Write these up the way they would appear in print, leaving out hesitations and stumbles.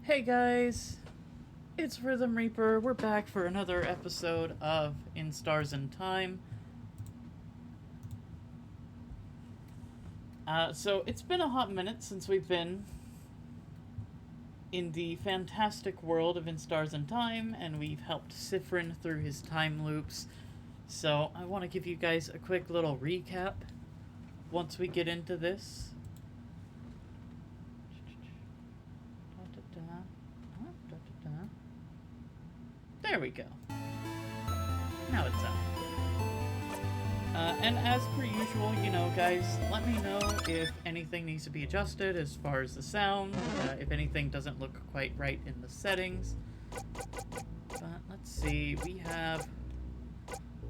Hey guys, it's Rhythm Reaper. We're back for another episode of In Stars and Time. So it's been a hot minute since we've been in the fantastic world of In Stars and Time, and we've helped Siffrin through his time loops. So I want to give you guys a quick little recap once we get into this. There we go. Now it's up. And as per usual, guys, let me know if anything needs to be adjusted as far as the sound, if anything doesn't look quite right in the settings. But let's see,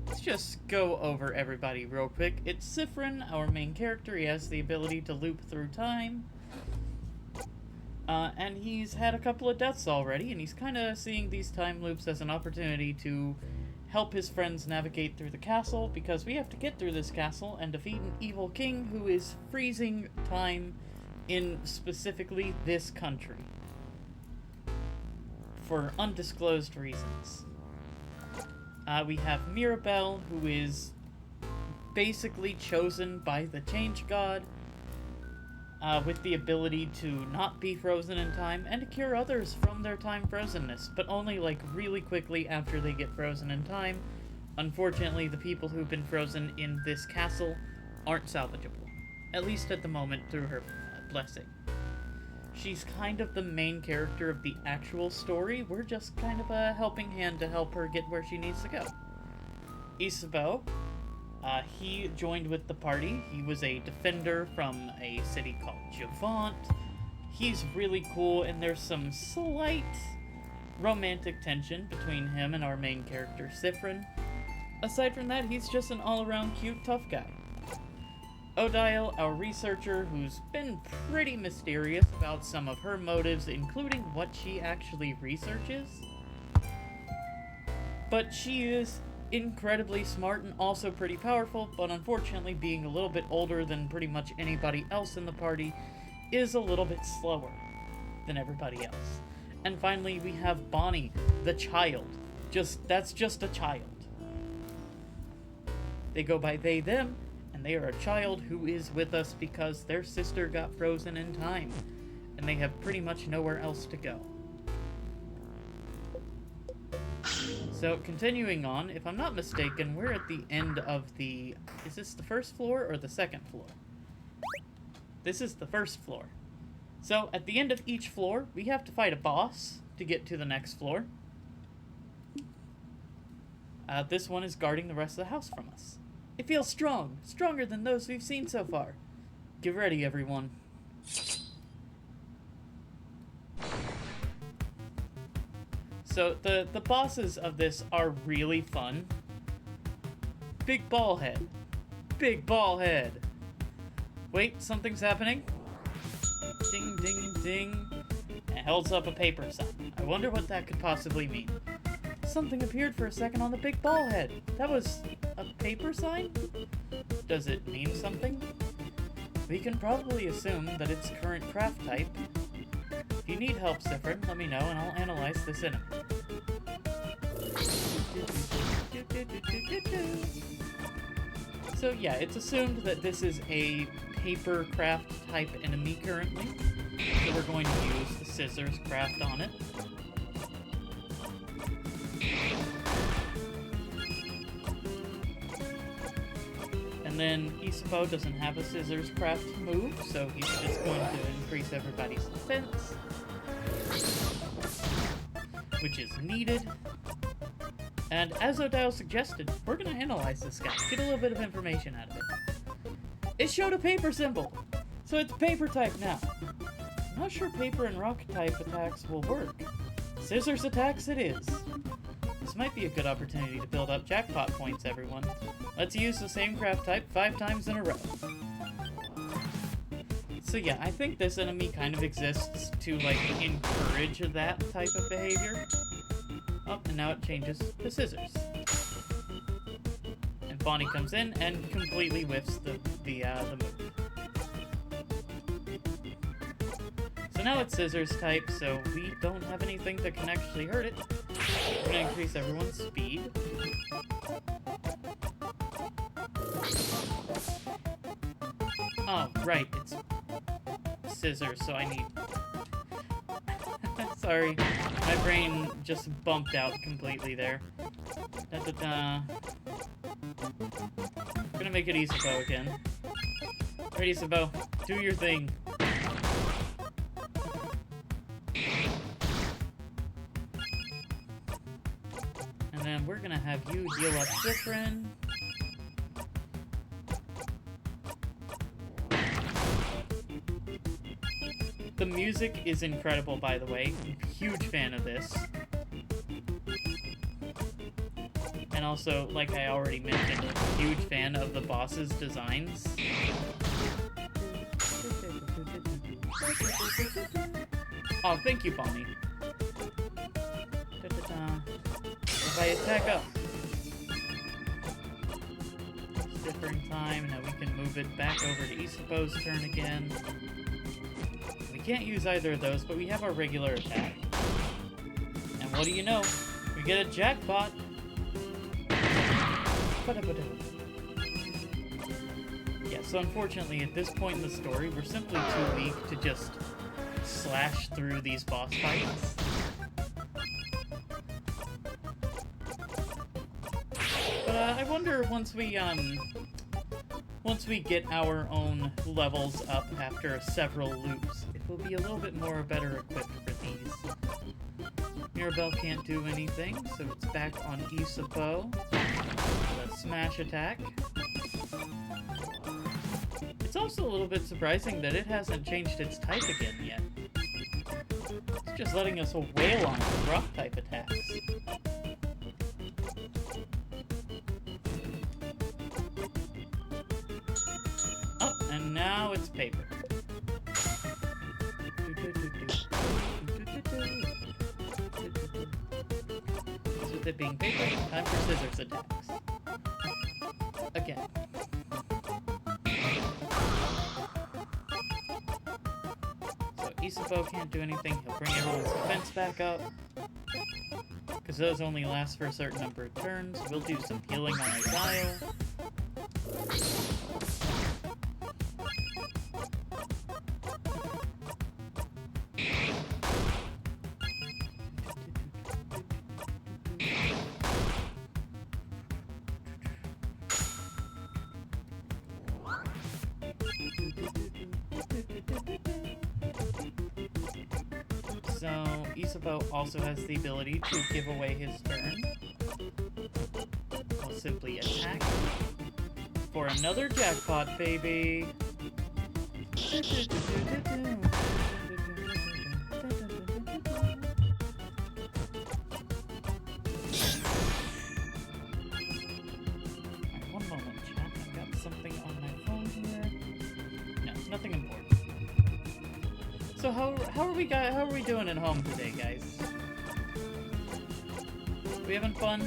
let's just go over everybody real quick. It's Siffrin, our main character. He has the ability to loop through time. And he's had a couple of deaths already, and he's kind of seeing these time loops as an opportunity to help his friends navigate through the castle, because we have to get through this castle and defeat an evil king who is freezing time in specifically this country for undisclosed reasons. We have Mirabelle, who is basically chosen by the Change God, with the ability to not be frozen in time and to cure others from their time frozenness, but only really quickly after they get frozen in time. Unfortunately, the people who've been frozen in this castle aren't salvageable, at least at the moment through her blessing. She's kind of the main character of the actual story. We're just kind of a helping hand to help her get where she needs to go. Isabeau, he joined with the party. He was a defender from a city called Javant. He's really cool, and there's some slight romantic tension between him and our main character, Siffrin. Aside from that, he's just an all-around cute, tough guy. Odile, our researcher, who's been pretty mysterious about some of her motives, including what she actually researches. But she is incredibly smart and also pretty powerful, but unfortunately being a little bit older than pretty much anybody else in the party is a little bit slower than everybody else. And finally we have Bonnie, the child. That's just a child. They go by they, them, and they are a child who is with us because their sister got frozen in time, and they have pretty much nowhere else to go. So, continuing on, if I'm not mistaken, we're at the end of the... Is this the first floor or the second floor? This is the first floor. So, at the end of each floor, we have to fight a boss to get to the next floor. This one is guarding the rest of the house from us. It feels strong. Stronger than those we've seen so far. Get ready, everyone. So, the bosses of this are really fun. Big ball head. Big ball head. Wait, something's happening. Ding, ding, ding. And it holds up a paper sign. I wonder what that could possibly mean. Something appeared for a second on the big ball head. That was a paper sign? Does it mean something? We can probably assume that it's current craft type. If you need help, Siffrin, let me know and I'll analyze this enemy. So yeah, it's assumed that this is a paper craft type enemy currently. So we're going to use the scissors craft on it. And then Isabeau doesn't have a scissors craft move, so he's just going to increase everybody's defense, which is needed. And as Odile suggested, we're going to analyze this guy, get a little bit of information out of it. It showed a paper symbol, so it's paper type now. I'm not sure paper and rock type attacks will work. Scissors attacks it is. This might be a good opportunity to build up jackpot points, everyone. Let's use the same craft type 5 times in a row. So yeah, I think this enemy kind of exists to, encourage that type of behavior. Oh, and now it changes to scissors. And Bonnie comes in and completely whiffs the move. So now it's scissors type, so we don't have anything that can actually hurt it. We're gonna increase everyone's speed. Oh, right, it's scissors, so I need... Sorry, my brain just bumped out completely there. Da-da-da. I'm gonna make it Isabeau again. Alright, Isabeau, do your thing. And then we're gonna have you heal up Zifrin. The music is incredible, by the way. Huge fan of this. And also, like I already mentioned, huge fan of the boss's designs. Oh, thank you, Bonnie. If I attack up. Different time, now we can move it back over to Isabeau's turn again. We can't use either of those, but we have our regular attack. And what do you know? We get a jackpot! Yeah, so unfortunately, at this point in the story, we're simply too weak to just slash through these boss fights. But I wonder once we get our own levels up after several loops, if we'll be a little bit more better equipped for these. Mirabelle can't do anything, so it's back on Isabeau. The smash attack. It's also a little bit surprising that it hasn't changed its type again yet. It's just letting us wail on it with rock type attacks. Oh, and now it's paper. With it being paper, time for scissors attacks. Again. So Isabeau can't do anything, he'll bring everyone's defense back up. Because those only last for a certain number of turns. We'll do some healing on our dial. So, Isabeau also has the ability to give away his turn. I'll simply attack for another jackpot, baby! Alright, one moment, chat. I've got something on my phone here. No, nothing important. So how are we doing at home today, guys? We having fun?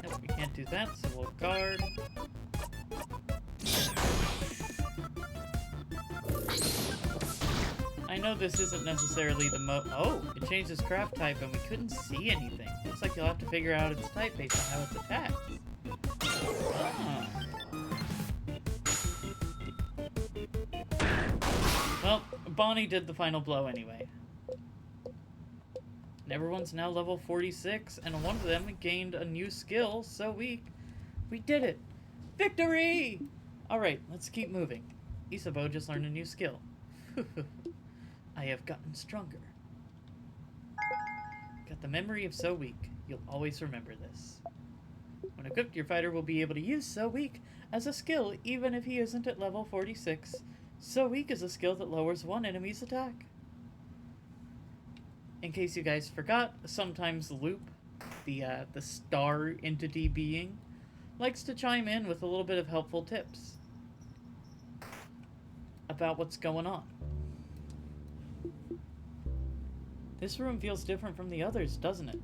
Nope, we can't do that, so we'll guard. I know this isn't necessarily the oh, it changed its craft type and we couldn't see anything. Looks like you'll have to figure out its type based on how it's attacked. Ah. Well, Bonnie did the final blow anyway. And everyone's now level 46, and one of them gained a new skill, so we did it! Victory! Alright, let's keep moving. Isabeau just learned a new skill. I have gotten stronger. Got the memory of So Weak. You'll always remember this. When equipped, your fighter will be able to use So Weak as a skill even if he isn't at level 46. So Weak is a skill that lowers one enemy's attack. In case you guys forgot, sometimes Loop, the star entity being, likes to chime in with a little bit of helpful tips about what's going on. This room feels different from the others, doesn't it?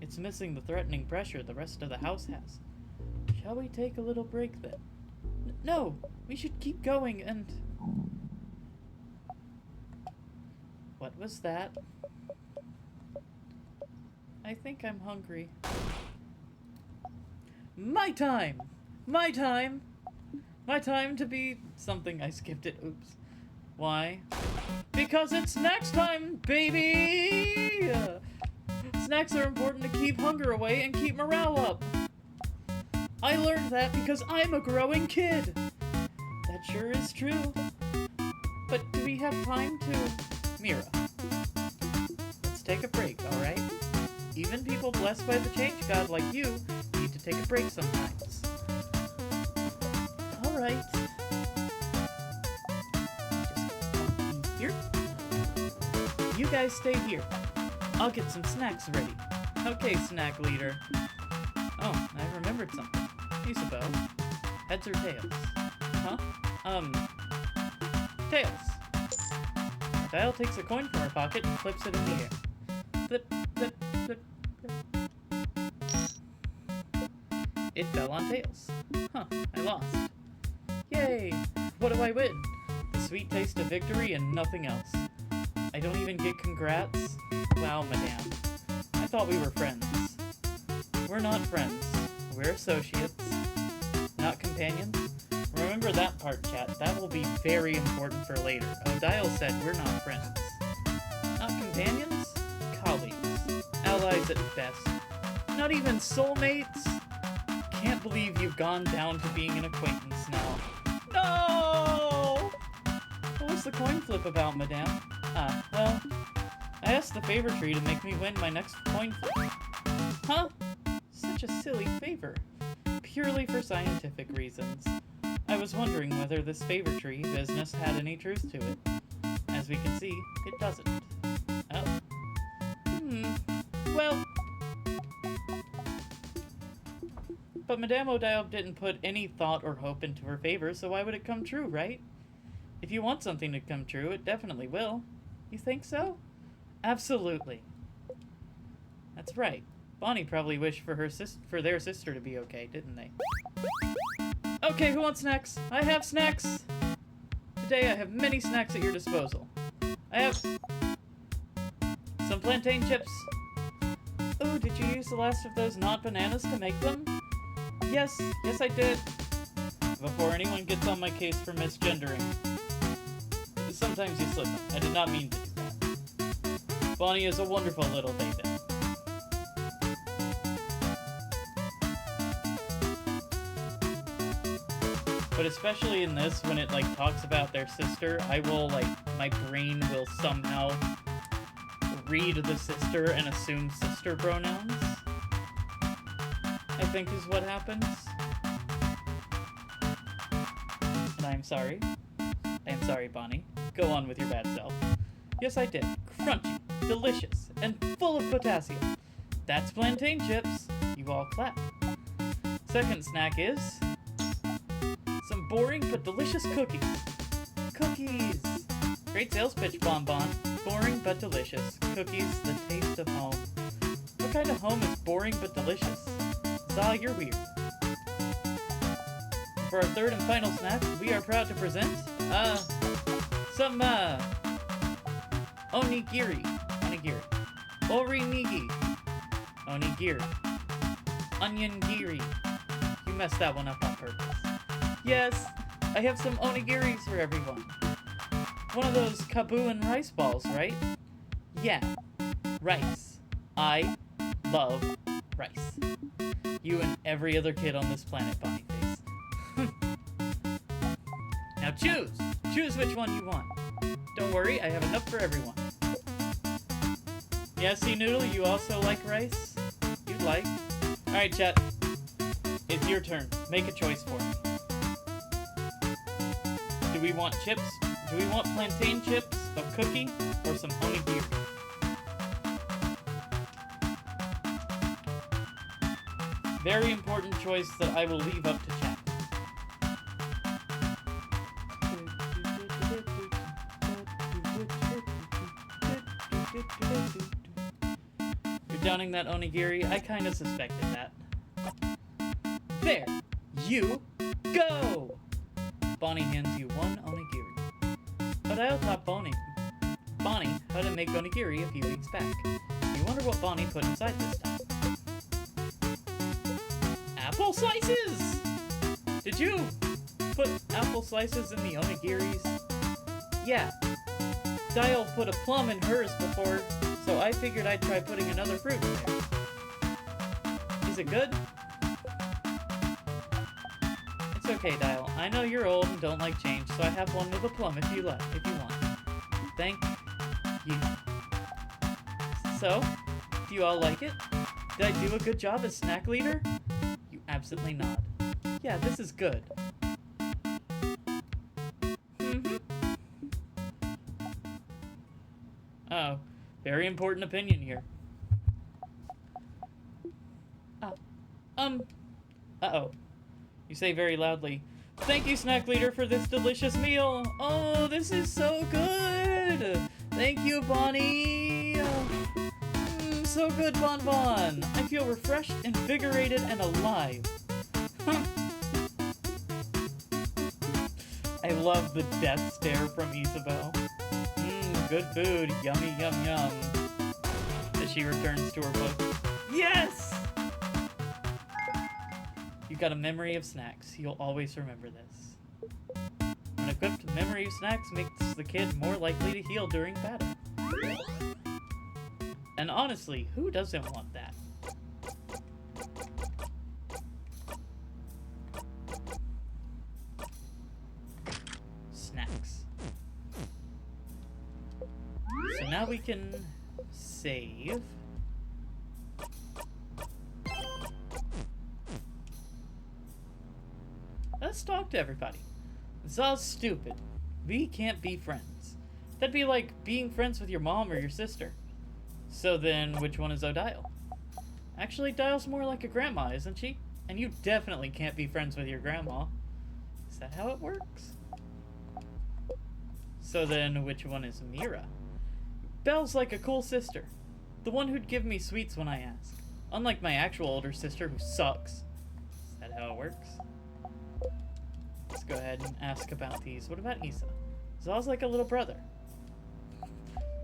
It's missing the threatening pressure the rest of the house has. Shall we take a little break then? No! We should keep going and... What was that? I think I'm hungry. My time! My time! My time to be... something. I skipped it. Oops. Why? Because it's snacks time, baby! Snacks are important to keep hunger away and keep morale up. I learned that because I'm a growing kid. That sure is true. But do we have time to... Mira. Let's take a break, alright? Even people blessed by the change god like you need to take a break sometimes. Alright. Just here. You guys stay here. I'll get some snacks ready. Okay, snack leader. Oh, I remembered something. Isabel. Heads or tails? Huh? Tails. Dial takes a coin from her pocket and flips it in the air. Flip, flip, flip, flip. It fell on tails. Huh, I lost. Yay! What do I win? The sweet taste of victory and nothing else. I don't even get congrats? Wow, madame. I thought we were friends. We're not friends. We're associates. Not companions. Remember that part, chat. That will be very important for later. Odile said we're not friends. Not companions? Colleagues. Allies at best. Not even soulmates? Can't believe you've gone down to being an acquaintance now. No! What was the coin flip about, madame? Well, I asked the favor tree to make me win my next coin flip. Huh? Such a silly favor. Purely for scientific reasons. I was wondering whether this favor tree business had any truth to it. As we can see, it doesn't. Oh. Well... But Madame Odile didn't put any thought or hope into her favor, so why would it come true, right? If you want something to come true, it definitely will. You think so? Absolutely. That's right. Bonnie probably wished for their sister to be okay, didn't they? Okay, who wants snacks? I have snacks! Today I have many snacks at your disposal. I have... some plantain chips. Oh, did you use the last of those not bananas to make them? Yes I did. Before anyone gets on my case for misgendering. Sometimes you slip up. I did not mean to do that. Bonnie is a wonderful little baby. But especially in this, when it, like, talks about their sister, I will, like, my brain will somehow read the sister and assume sister pronouns. I think is what happens. And I'm sorry. I'm sorry, Bonnie. Go on with your bad self. Yes, I did. Crunchy, delicious, and full of potassium. That's plantain chips. You all clap. Second snack is... some boring but delicious cookies. Cookies! Great sales pitch, Bonbon. Boring but delicious. Cookies, the taste of home. What kind of home is boring but delicious? Saw, you're weird. For our third and final snack, we are proud to present, some, onigiri. Onigiri. Orinigi. Onigiri. Onion-giri. You messed that one up on purpose. Yes, I have some onigiris for everyone. One of those kabu and rice balls, right? Yeah, rice. I love rice. You and every other kid on this planet, Bonnie Face. Now choose! Choose which one you want. Don't worry, I have enough for everyone. Yeah, see, Noodle, you also like rice? You'd like? Alright, chat. It's your turn. Make a choice for me. Do we want chips? Do we want plantain chips, a cookie, or some onigiri? Very important choice that I will leave up to chat. You're downing that onigiri? I kinda suspected that. There! You go! Bonnie hands you one onigiri. But I'll taught Bonnie how to make onigiri a few weeks back. You wonder what Bonnie put inside this time. Apple slices! Did you put apple slices in the onigiris? Yeah. Dial put a plum in hers before, so I figured I'd try putting another fruit in there. Is it good? It's okay, Dial. I know you're old and don't like change, so I have one with a plum if you want. Thank you. So, do you all like it? Did I do a good job as snack leader? You absently nod. Yeah, this is good. Oh, very important opinion here. Uh-oh. You say very loudly, "Thank you, snack leader, for this delicious meal. Oh, this is so good. Thank you, Bonnie. So good, Bon Bon. I feel refreshed, invigorated, and alive." I love the death stare from Isabelle. Good food. Yummy, yum, yum. As she returns to her book. Yes! You got a memory of snacks. You'll always remember this. When equipped, memory of snacks makes the kid more likely to heal during battle. And honestly, who doesn't want that? Snacks. So now we can save. Let's talk to everybody. It's all stupid. We can't be friends. That'd be like being friends with your mom or your sister. So then, which one is Odile? Actually, Dial's more like a grandma, isn't she? And you definitely can't be friends with your grandma. Is that how it works? So then, which one is Mira? Belle's like a cool sister. The one who'd give me sweets when I ask. Unlike my actual older sister who sucks. Is that how it works? Let's go ahead and ask about these. What about Isa? Zal's like a little brother.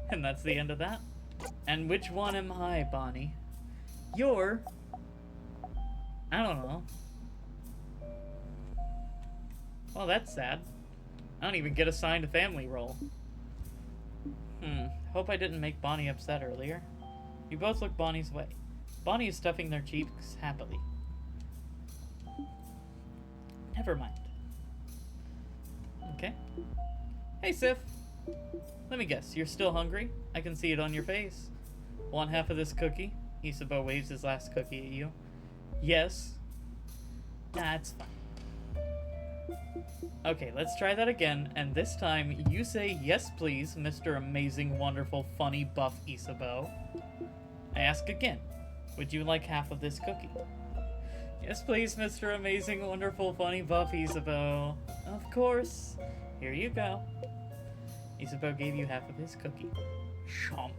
And that's the end of that. And which one am I, Bonnie? You're... I don't know. Well, that's sad. I don't even get assigned a family role. Hope I didn't make Bonnie upset earlier. You both look Bonnie's way. Bonnie is stuffing their cheeks happily. Never mind. Okay. Hey, Sif. Let me guess, you're still hungry? I can see it on your face. Want half of this cookie? Isabo waves his last cookie at you. Yes. That's fine. Okay, let's try that again, and this time you say yes please, Mr. Amazing, Wonderful, Funny, Buff Isabo. I ask again, would you like half of this cookie? Yes please, Mr. Amazing, Wonderful, Funny, Buff Isabo. Of course. Here you go. Isabo gave you half of his cookie. Chomp.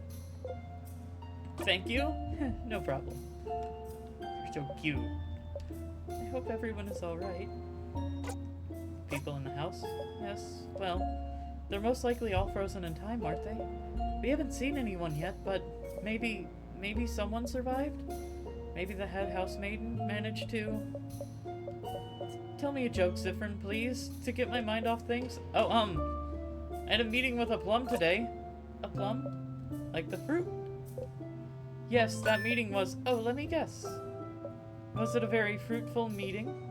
Thank you. No problem. You're so cute. I hope everyone is alright. People in the house? Yes, well, they're most likely all frozen in time, aren't they? We haven't seen anyone yet, but maybe someone survived? Maybe the head housemaid managed to... Tell me a joke, Zifrin, please, to get my mind off things. Oh, I had a meeting with a plum today. A plum? Like the fruit? Yes, that meeting was... Oh, let me guess. Was it a very fruitful meeting?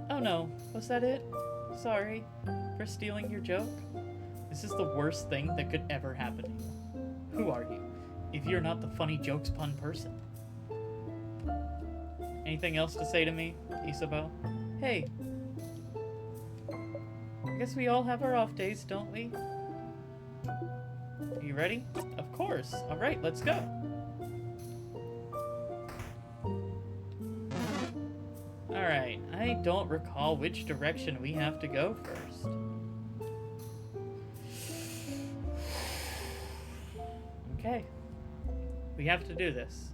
Oh no, was that it? Sorry for stealing your joke. This is the worst thing that could ever happen to you. Who are you, if you're not the funny jokes pun person? Anything else to say to me, Isabo? Hey. I guess we all have our off days, don't we? Are you ready? Of course. Alright, let's go. Alright, I don't recall which direction we have to go first. Okay. We have to do this.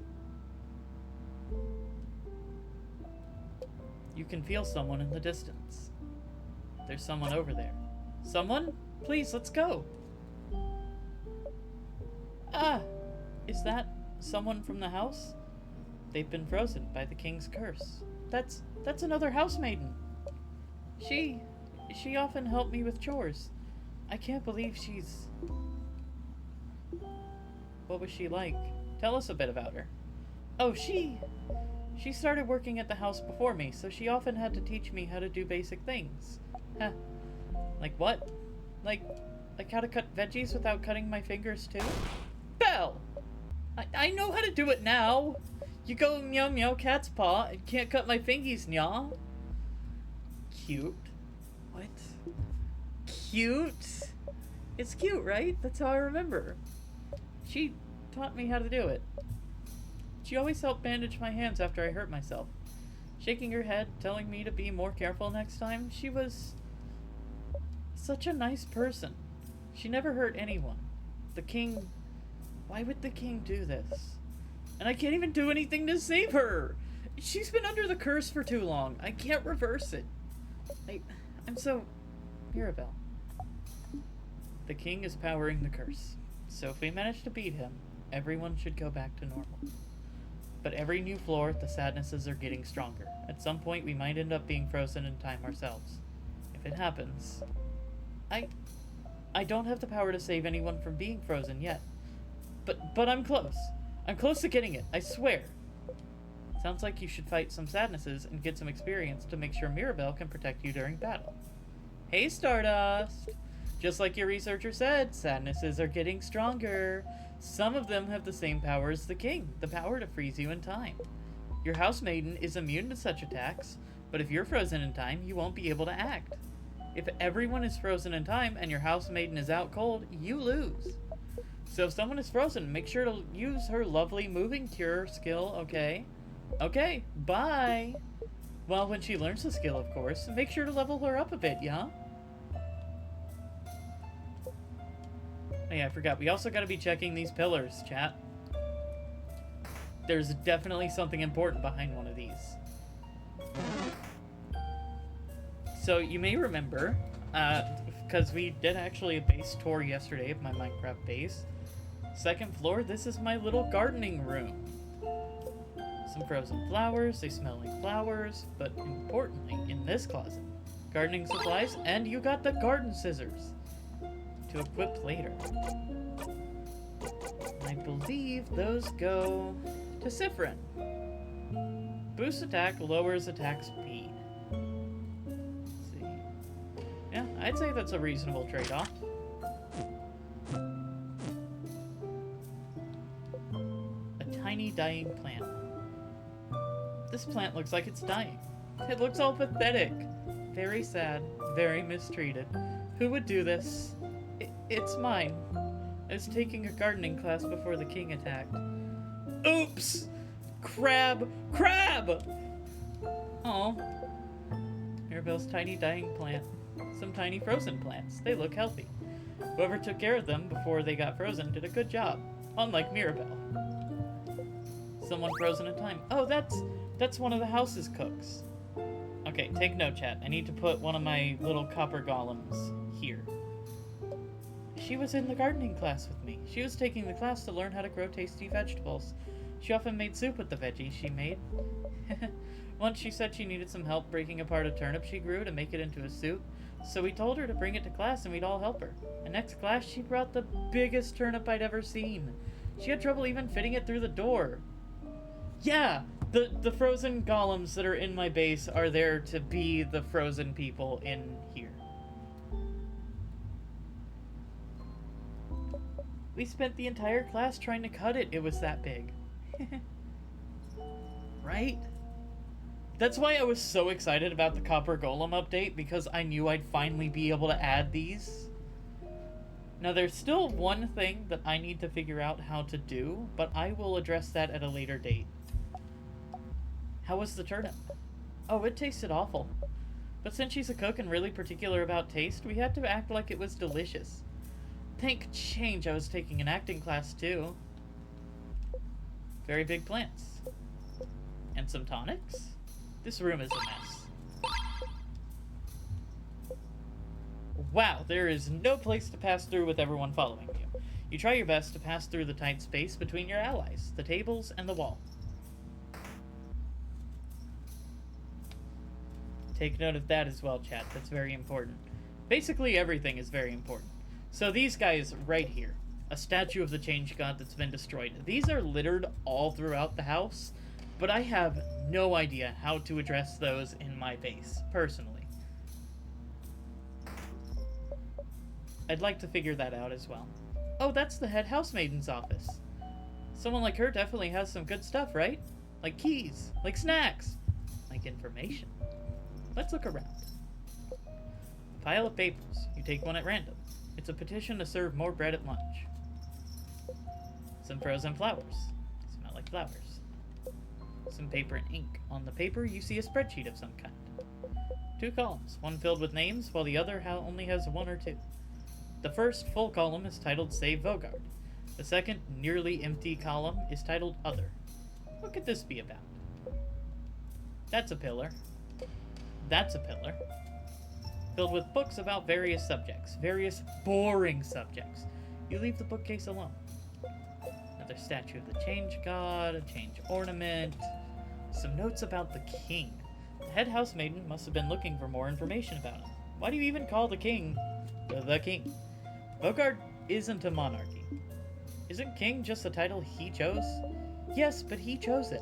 You can feel someone in the distance. There's someone over there. Someone? Please, let's go. Ah! Is that someone from the house? They've been frozen by the king's curse. That's another housemaiden. She often helped me with chores. I can't believe she's... What was she like? Tell us a bit about her. Oh, she started working at the house before me, so she often had to teach me how to do basic things. Huh. Like what? Like how to cut veggies without cutting my fingers too? Belle! I know how to do it now! You go meow meow cat's paw and can't cut my fingies, nya. Cute. What? Cute? It's cute, right? That's how I remember. She taught me how to do it. She always helped bandage my hands after I hurt myself. Shaking her head, telling me to be more careful next time. She was such a nice person. She never hurt anyone. The king... Why would the king do this? And I can't even do anything to save her! She's been under the curse for too long. I can't reverse it. I'm so... Mirabelle. The king is powering the curse. So if we manage to beat him, everyone should go back to normal. But every new floor, the sadnesses are getting stronger. At some point, we might end up being frozen in time ourselves. If it happens... I don't have the power to save anyone from being frozen yet. But I'm close. I'm close to getting it, I swear. Sounds like you should fight some sadnesses and get some experience to make sure Mirabelle can protect you during battle. Hey, Stardust! Just like your researcher said, sadnesses are getting stronger. Some of them have the same power as the king, the power to freeze you in time. Your housemaiden is immune to such attacks, but if you're frozen in time, you won't be able to act. If everyone is frozen in time and your housemaiden is out cold, you lose. So if someone is frozen, make sure to use her lovely moving cure skill, okay? Okay, bye! Well, when she learns the skill, of course, make sure to level her up a bit, yeah? Oh yeah, I forgot. We also gotta be checking these pillars, chat. There's definitely something important behind one of these. So, you may remember, because we did actually a base tour yesterday of my Minecraft base. Second floor, this is my little gardening room. Some frozen flowers, they smell like flowers, but importantly, in this closet, gardening supplies, and you got the garden scissors to equip later. I believe those go to Siffrin. Boost attack lowers attack speed. Let's see. Yeah, I'd say that's a reasonable trade-off. A tiny dying plant. This plant looks like it's dying. It looks all pathetic. Very sad, very mistreated. Who would do this? It's mine. I was taking a gardening class before the king attacked. Oops! Crab! Crab! Oh. Mirabelle's tiny dying plant. Some tiny frozen plants. They look healthy. Whoever took care of them before they got frozen did a good job. Unlike Mirabelle. Someone frozen in time. Oh, that's one of the house's cooks. Okay, take note, chat. I need to put one of my little copper golems here. She was in the gardening class with me. She was taking the class to learn how to grow tasty vegetables. She often made soup with the veggies she made. Once she said she needed some help breaking apart a turnip she grew to make it into a soup, so we told her to bring it to class and we'd all help her. And next class, she brought the biggest turnip I'd ever seen. She had trouble even fitting it through the door. Yeah, the frozen golems that are in my base are there to be the frozen people in here. We spent the entire class trying to cut it. It was that big. Right? That's why I was so excited about the Copper Golem update, because I knew I'd finally be able to add these. Now, there's still one thing that I need to figure out how to do, but I will address that at a later date. How was the turnip? Oh, it tasted awful. But since she's a cook and really particular about taste, we had to act like it was delicious. Thank change, I was taking an acting class too. Very big plants. And some tonics? This room is a mess. Wow, there is no place to pass through with everyone following you. You try your best to pass through the tight space between your allies, the tables, and the wall. Take note of that as well, chat. That's very important. Basically, everything is very important. So these guys right here, a statue of the Change God that's been destroyed. These are littered all throughout the house, but I have no idea how to address those in my base, personally. I'd like to figure that out as well. Oh, that's the head housemaiden's office. Someone like her definitely has some good stuff, right? Like keys, like snacks, like information. Let's look around. A pile of papers. You take one at random. It's a petition to serve more bread at lunch. Some frozen flowers. Smell like flowers. Some paper and ink. On the paper, you see a spreadsheet of some kind. 2 columns, one filled with names, while the other only has 1 or 2. The first full column is titled Save Vogard. The second, nearly empty column is titled Other. What could this be about? That's a pillar. That's a pillar. Filled with books about various subjects. Various boring subjects. You leave the bookcase alone. Another statue of the Change God, a change ornament. Some notes about the king. The head housemaiden must have been looking for more information about him. Why do you even call the king the king? Vogard isn't a monarchy. Isn't king just the title he chose? Yes, but he chose it.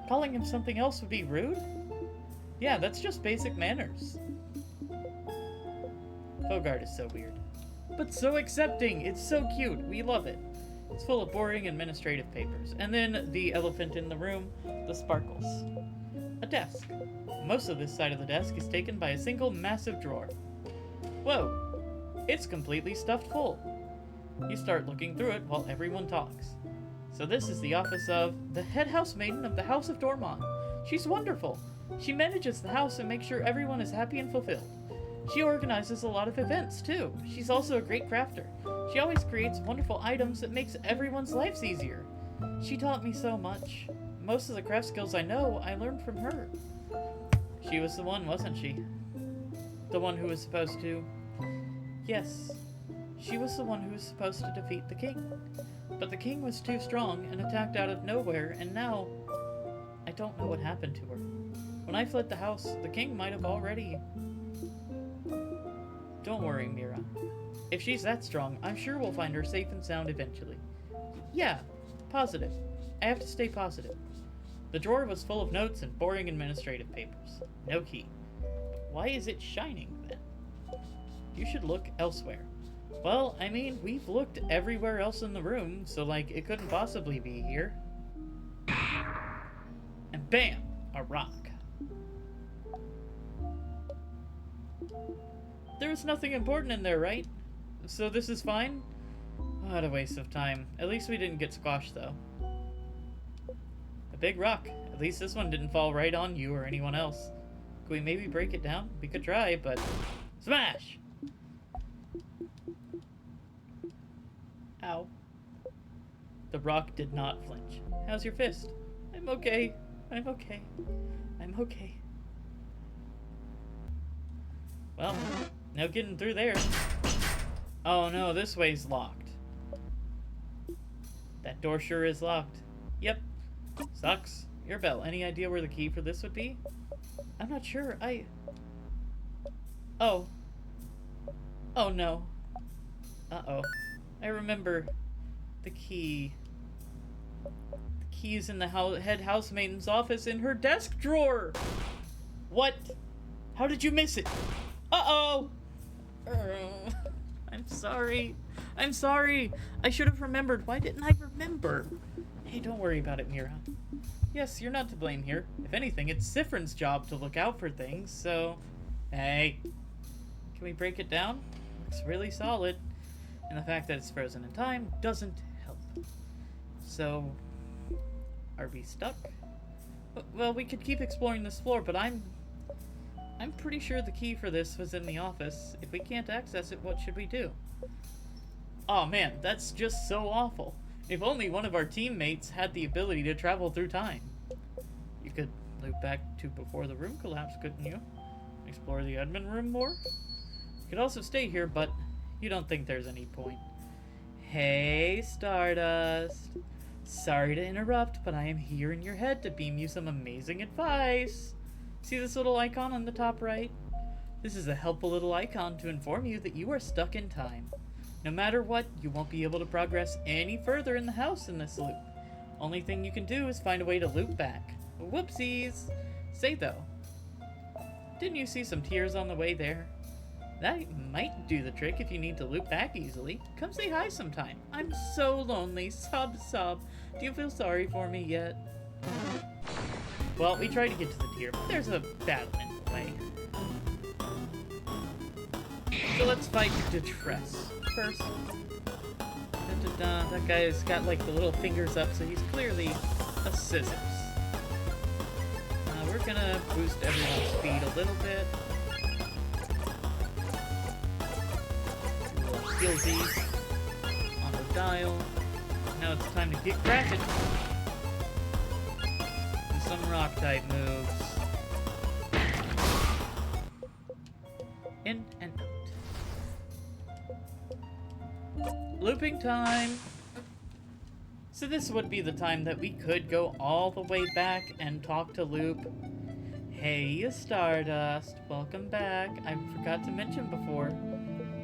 Calling him something else would be rude? Yeah, that's just basic manners. Vogard is so weird. But so accepting! It's so cute! We love it. It's full of boring administrative papers. And then the elephant in the room, the sparkles. A desk. Most of this side of the desk is taken by a single massive drawer. Whoa! It's completely stuffed full. You start looking through it while everyone talks. So this is the office of the head housemaiden of the House of Dormont. She's wonderful. She manages the house and makes sure everyone is happy and fulfilled. She organizes a lot of events, too. She's also a great crafter. She always creates wonderful items that makes everyone's lives easier. She taught me so much. Most of the craft skills I know, I learned from her. She was the one, wasn't she? The one who was supposed to... Yes, she was the one who was supposed to defeat the king. But the king was too strong and attacked out of nowhere, and now... I don't know what happened to her. When I fled the house, the king might have already... Don't worry, Mira. If she's that strong, I'm sure we'll find her safe and sound eventually. Yeah, positive. I have to stay positive. The drawer was full of notes and boring administrative papers. No key. But why is it shining, then? You should look elsewhere. Well, I mean, we've looked everywhere else in the room, so, like, it couldn't possibly be here. And bam! A rock. There was nothing important in there, right? So this is fine? What a waste of time. At least we didn't get squashed, though. A big rock. At least this one didn't fall right on you or anyone else. Could we maybe break it down? We could try, but... Smash! Ow. The rock did not flinch. How's your fist? I'm okay. I'm okay. I'm okay. Well, no getting through there. Oh no, this way's locked. That door sure is locked. Yep. Sucks. Mirabelle, any idea where the key for this would be? I'm not sure. Oh. Oh no. Uh-oh. I remember the key. The key's in the head housemaiden's office in her desk drawer. What? How did you miss it? Uh-oh! I'm sorry. I'm sorry. I should have remembered. Why didn't I remember? Hey, don't worry about it, Mira. Yes, you're not to blame here. If anything, it's Siffrin's job to look out for things, so... Hey. Can we break it down? Looks really solid. And the fact that it's frozen in time doesn't help. So... Are we stuck? Well, we could keep exploring this floor, but I'm pretty sure the key for this was in the office. If we can't access it, what should we do? Oh man, that's just so awful. If only one of our teammates had the ability to travel through time. You could loop back to before the room collapsed, couldn't you? Explore the admin room more? You could also stay here, but you don't think there's any point. Hey, Stardust. Sorry to interrupt, but I am here in your head to beam you some amazing advice. See this little icon on the top right? This is a helpful little icon to inform you that you are stuck in time. No matter what, you won't be able to progress any further in the house in this loop. Only thing you can do is find a way to loop back. Whoopsies! Say though, didn't you see some tears on the way there? That might do the trick if you need to loop back easily. Come say hi sometime. I'm so lonely. Sob, sob. Do you feel sorry for me yet? Well, we tried to get to the tier, but there's a battle in the way. So let's fight Detress first. That guy's got like the little fingers up, so he's clearly a scissors. We're gonna boost everyone's speed a little bit. Skillsies on the dial. Now it's time to get cracking. Do some rock type moves. In and out. Looping time. So this would be the time that we could go all the way back and talk to Loop. Hey, Stardust. Welcome back. I forgot to mention before.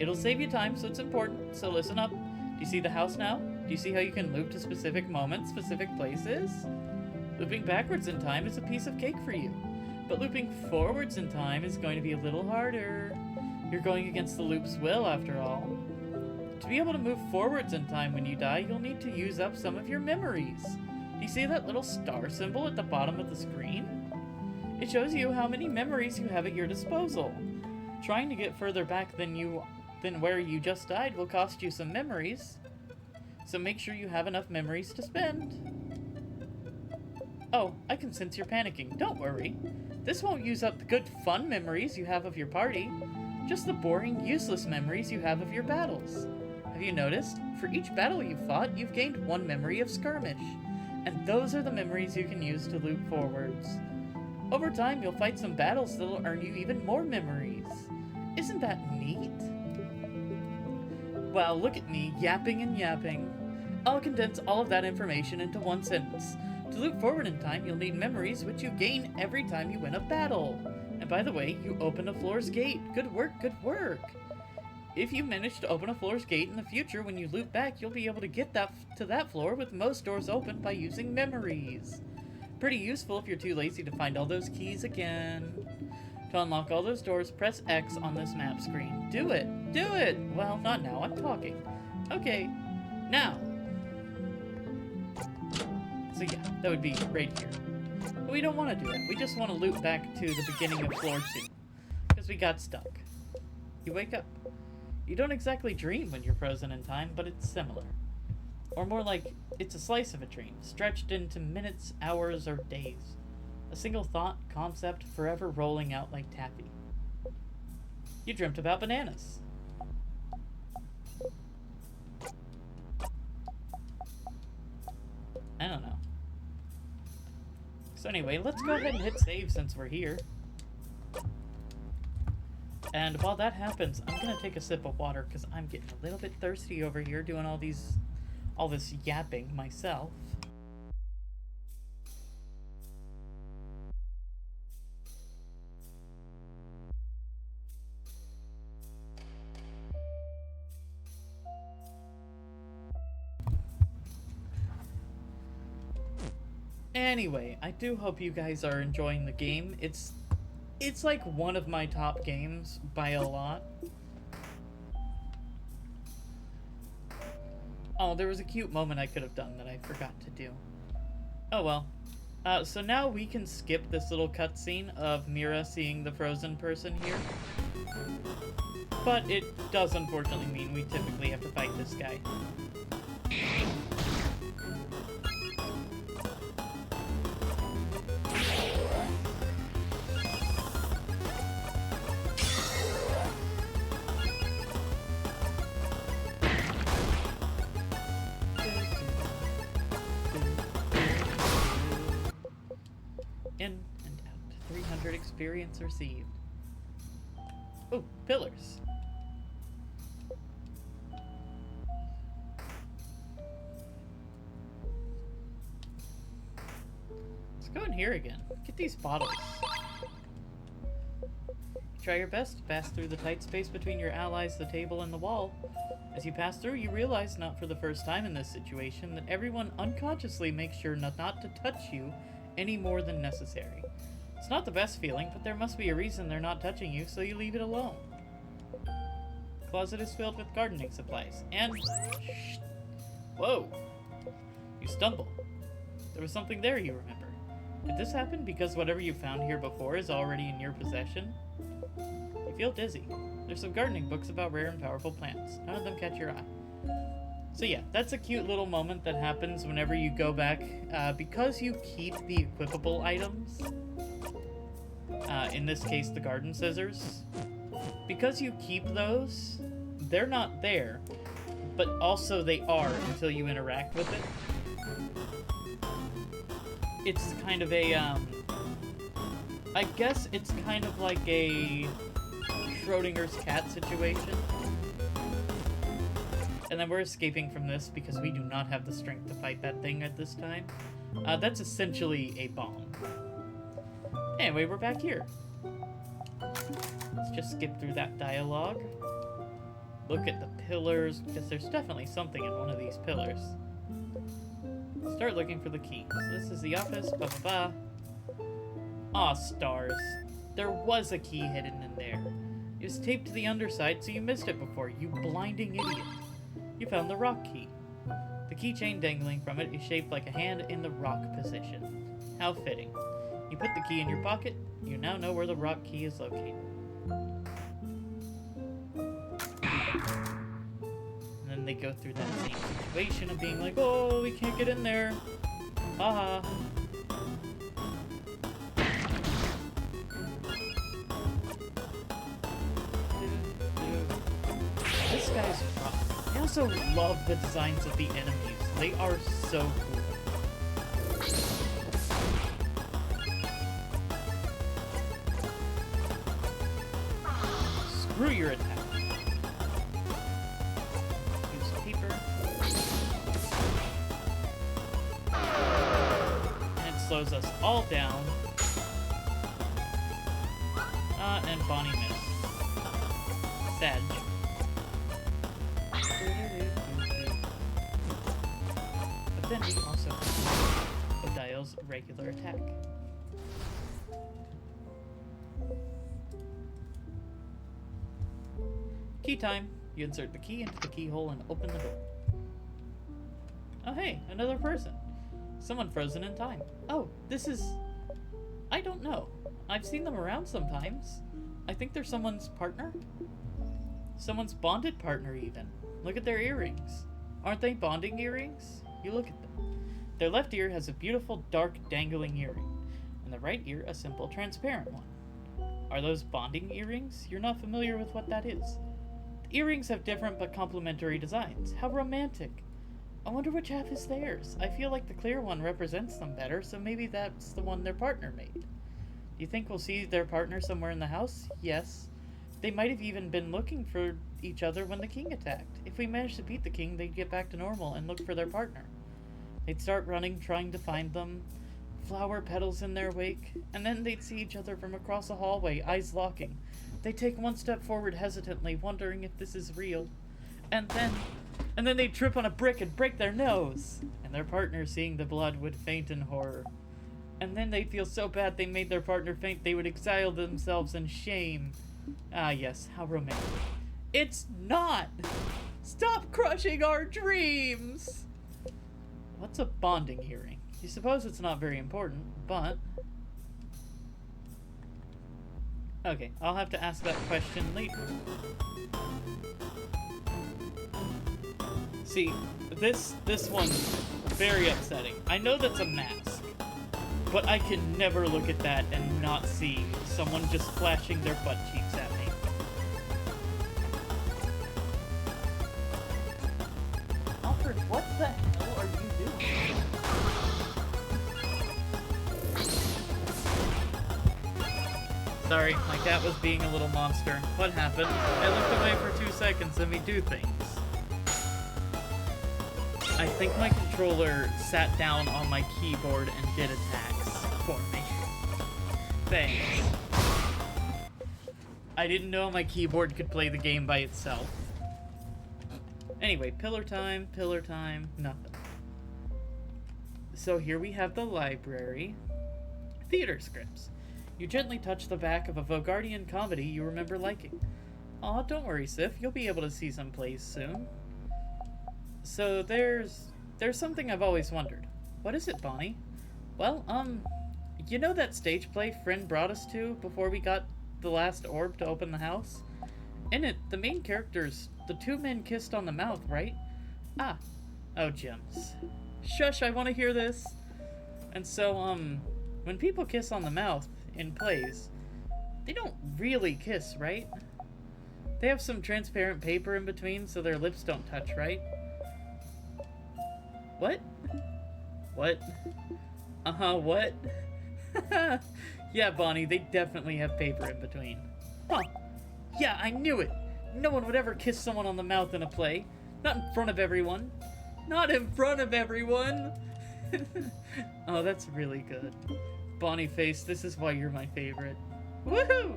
It'll save you time, so it's important, so listen up. Do you see the house now? Do you see how you can loop to specific moments, specific places? Looping backwards in time is a piece of cake for you, but looping forwards in time is going to be a little harder. You're going against the loop's will, after all. To be able to move forwards in time when you die, you'll need to use up some of your memories. Do you see that little star symbol at the bottom of the screen? It shows you how many memories you have at your disposal. Trying to get further back than where you just died will cost you some memories, so make sure you have enough memories to spend. Oh, I can sense you're panicking. Don't worry. This won't use up the good fun memories you have of your party, just the boring, useless memories you have of your battles. Have you noticed? For each battle you've fought, you've gained one memory of skirmish, and those are the memories you can use to loop forwards. Over time, you'll fight some battles that'll earn you even more memories. Isn't that neat? Wow, look at me, yapping and yapping. I'll condense all of that information into one sentence. To loop forward in time, you'll need memories which you gain every time you win a battle. And by the way, you opened a floor's gate. Good work, good work. If you manage to open a floor's gate in the future, when you loop back, you'll be able to get to that floor with most doors open by using memories. Pretty useful if you're too lazy to find all those keys again. To unlock all those doors, press X on this map screen. Do it! Do it! Well, not now, I'm talking. Okay, now. So yeah, that would be right here. But we don't want to do that. We just want to loop back to the beginning of floor 2. Because we got stuck. You wake up. You don't exactly dream when you're frozen in time, but it's similar. Or more like, it's a slice of a dream, stretched into minutes, hours, or days. A single thought, concept, forever rolling out like taffy. You dreamt about bananas. I don't know. So anyway, let's go ahead and hit save since we're here. And while that happens, I'm gonna take a sip of water because I'm getting a little bit thirsty over here doing all this yapping myself. Anyway, I do hope you guys are enjoying the game. It's like one of my top games by a lot. Oh, there was a cute moment I could have done that I forgot to do. Oh well. So now we can skip this little cutscene of Mira seeing the frozen person here. But it does unfortunately mean we typically have to fight this guy. measured experience received. Oh, pillars. Let's go in here again. Get these bottles. Try your best to pass through the tight space between your allies, the table, and the wall. As you pass through, you realize, not for the first time in this situation, that everyone unconsciously makes sure not to touch you any more than necessary. It's not the best feeling, but there must be a reason they're not touching you, so you leave it alone. The closet is filled with gardening supplies, and... Whoa! You stumble. There was something there, you remember. Did this happen because whatever you found here before is already in your possession? You feel dizzy. There's some gardening books about rare and powerful plants. None of them catch your eye. So yeah, that's a cute little moment that happens whenever you go back. Because you keep the equipable items, in this case the garden scissors, because you keep those, they're not there, but also they are until you interact with it. It's kind of a, I guess it's kind of like a Schrodinger's cat situation. And then we're escaping from this because we do not have the strength to fight that thing at this time. That's essentially a bomb. Anyway, we're back here. Let's just skip through that dialogue. Look at the pillars, because there's definitely something in one of these pillars. Start looking for the key. So this is the office, blah blah blah. Aw, stars. There was a key hidden in there. It was taped to the underside, so you missed it before, you blinding idiot. You found the rock key. The keychain dangling from it is shaped like a hand in the rock position. How fitting. You put the key in your pocket, you now know where the rock key is located. And then they go through that same situation of being like, oh, we can't get in there. Haha. This guy's rough. I also love the designs of the enemies. They are so cool. Screw your attack. Use paper. And it slows us all down. And Bonnie missed. Sad. But then we also have Odile's regular attack. Key time. You insert the key into the keyhole and open the door. Oh hey, another person. Someone frozen in time. Oh, this is... I don't know. I've seen them around sometimes. I think they're someone's partner? Someone's bonded partner, even. Look at their earrings. Aren't they bonding earrings? You look at them. Their left ear has a beautiful, dark, dangling earring, and the right ear a simple, transparent one. Are those bonding earrings? You're not familiar with what that is. The earrings have different but complementary designs. How romantic. I wonder which half is theirs. I feel like the clear one represents them better, so maybe that's the one their partner made. Do you think we'll see their partner somewhere in the house? Yes. They might have even been looking for each other when the king attacked. If we managed to beat the king, they'd get back to normal and look for their partner. They'd start running, trying to find them, flower petals in their wake, and then they'd see each other from across the hallway, eyes locking. They'd take one step forward hesitantly, wondering if this is real. And then they'd trip on a brick and break their nose. And their partner, seeing the blood, would faint in horror. And then they'd feel so bad they made their partner faint, they would exile themselves in shame. Ah, yes, how romantic. It's not! Stop crushing our dreams! What's a bonding earring? You suppose it's not very important, but... Okay, I'll have to ask that question later. See, this one's very upsetting. I know that's a mask, but I can never look at that and not see someone just flashing their butt cheeks at me. Alfred, what the hell are you doing? Sorry, my cat was being a little monster. What happened? I looked away for 2 seconds and we do things. I think my controller sat down on my keyboard and did attacks for me. Thanks. I didn't know my keyboard could play the game by itself. Anyway, pillar time, nothing. So here we have the library. Theater scripts. You gently touch the back of a Vogardian comedy you remember liking. Aw, don't worry, Sif. You'll be able to see some plays soon. So there's something I've always wondered. What is it, Bonnie? Well, you know that stage play Friend brought us to before we got the last orb to open the house? In it, the main characters, the 2 men kissed on the mouth, right? Ah. Oh, gems. Shush, I want to hear this. And so, when people kiss on the mouth in plays, they don't really kiss, right? They have some transparent paper in between so their lips don't touch, right? What? What? What? Yeah, Bonnie, they definitely have paper in between. Huh. Yeah, I knew it! No one would ever kiss someone on the mouth in a play. Not in front of everyone. Not in front of everyone! Oh, that's really good. Bonnie Face, this is why you're my favorite. Woohoo!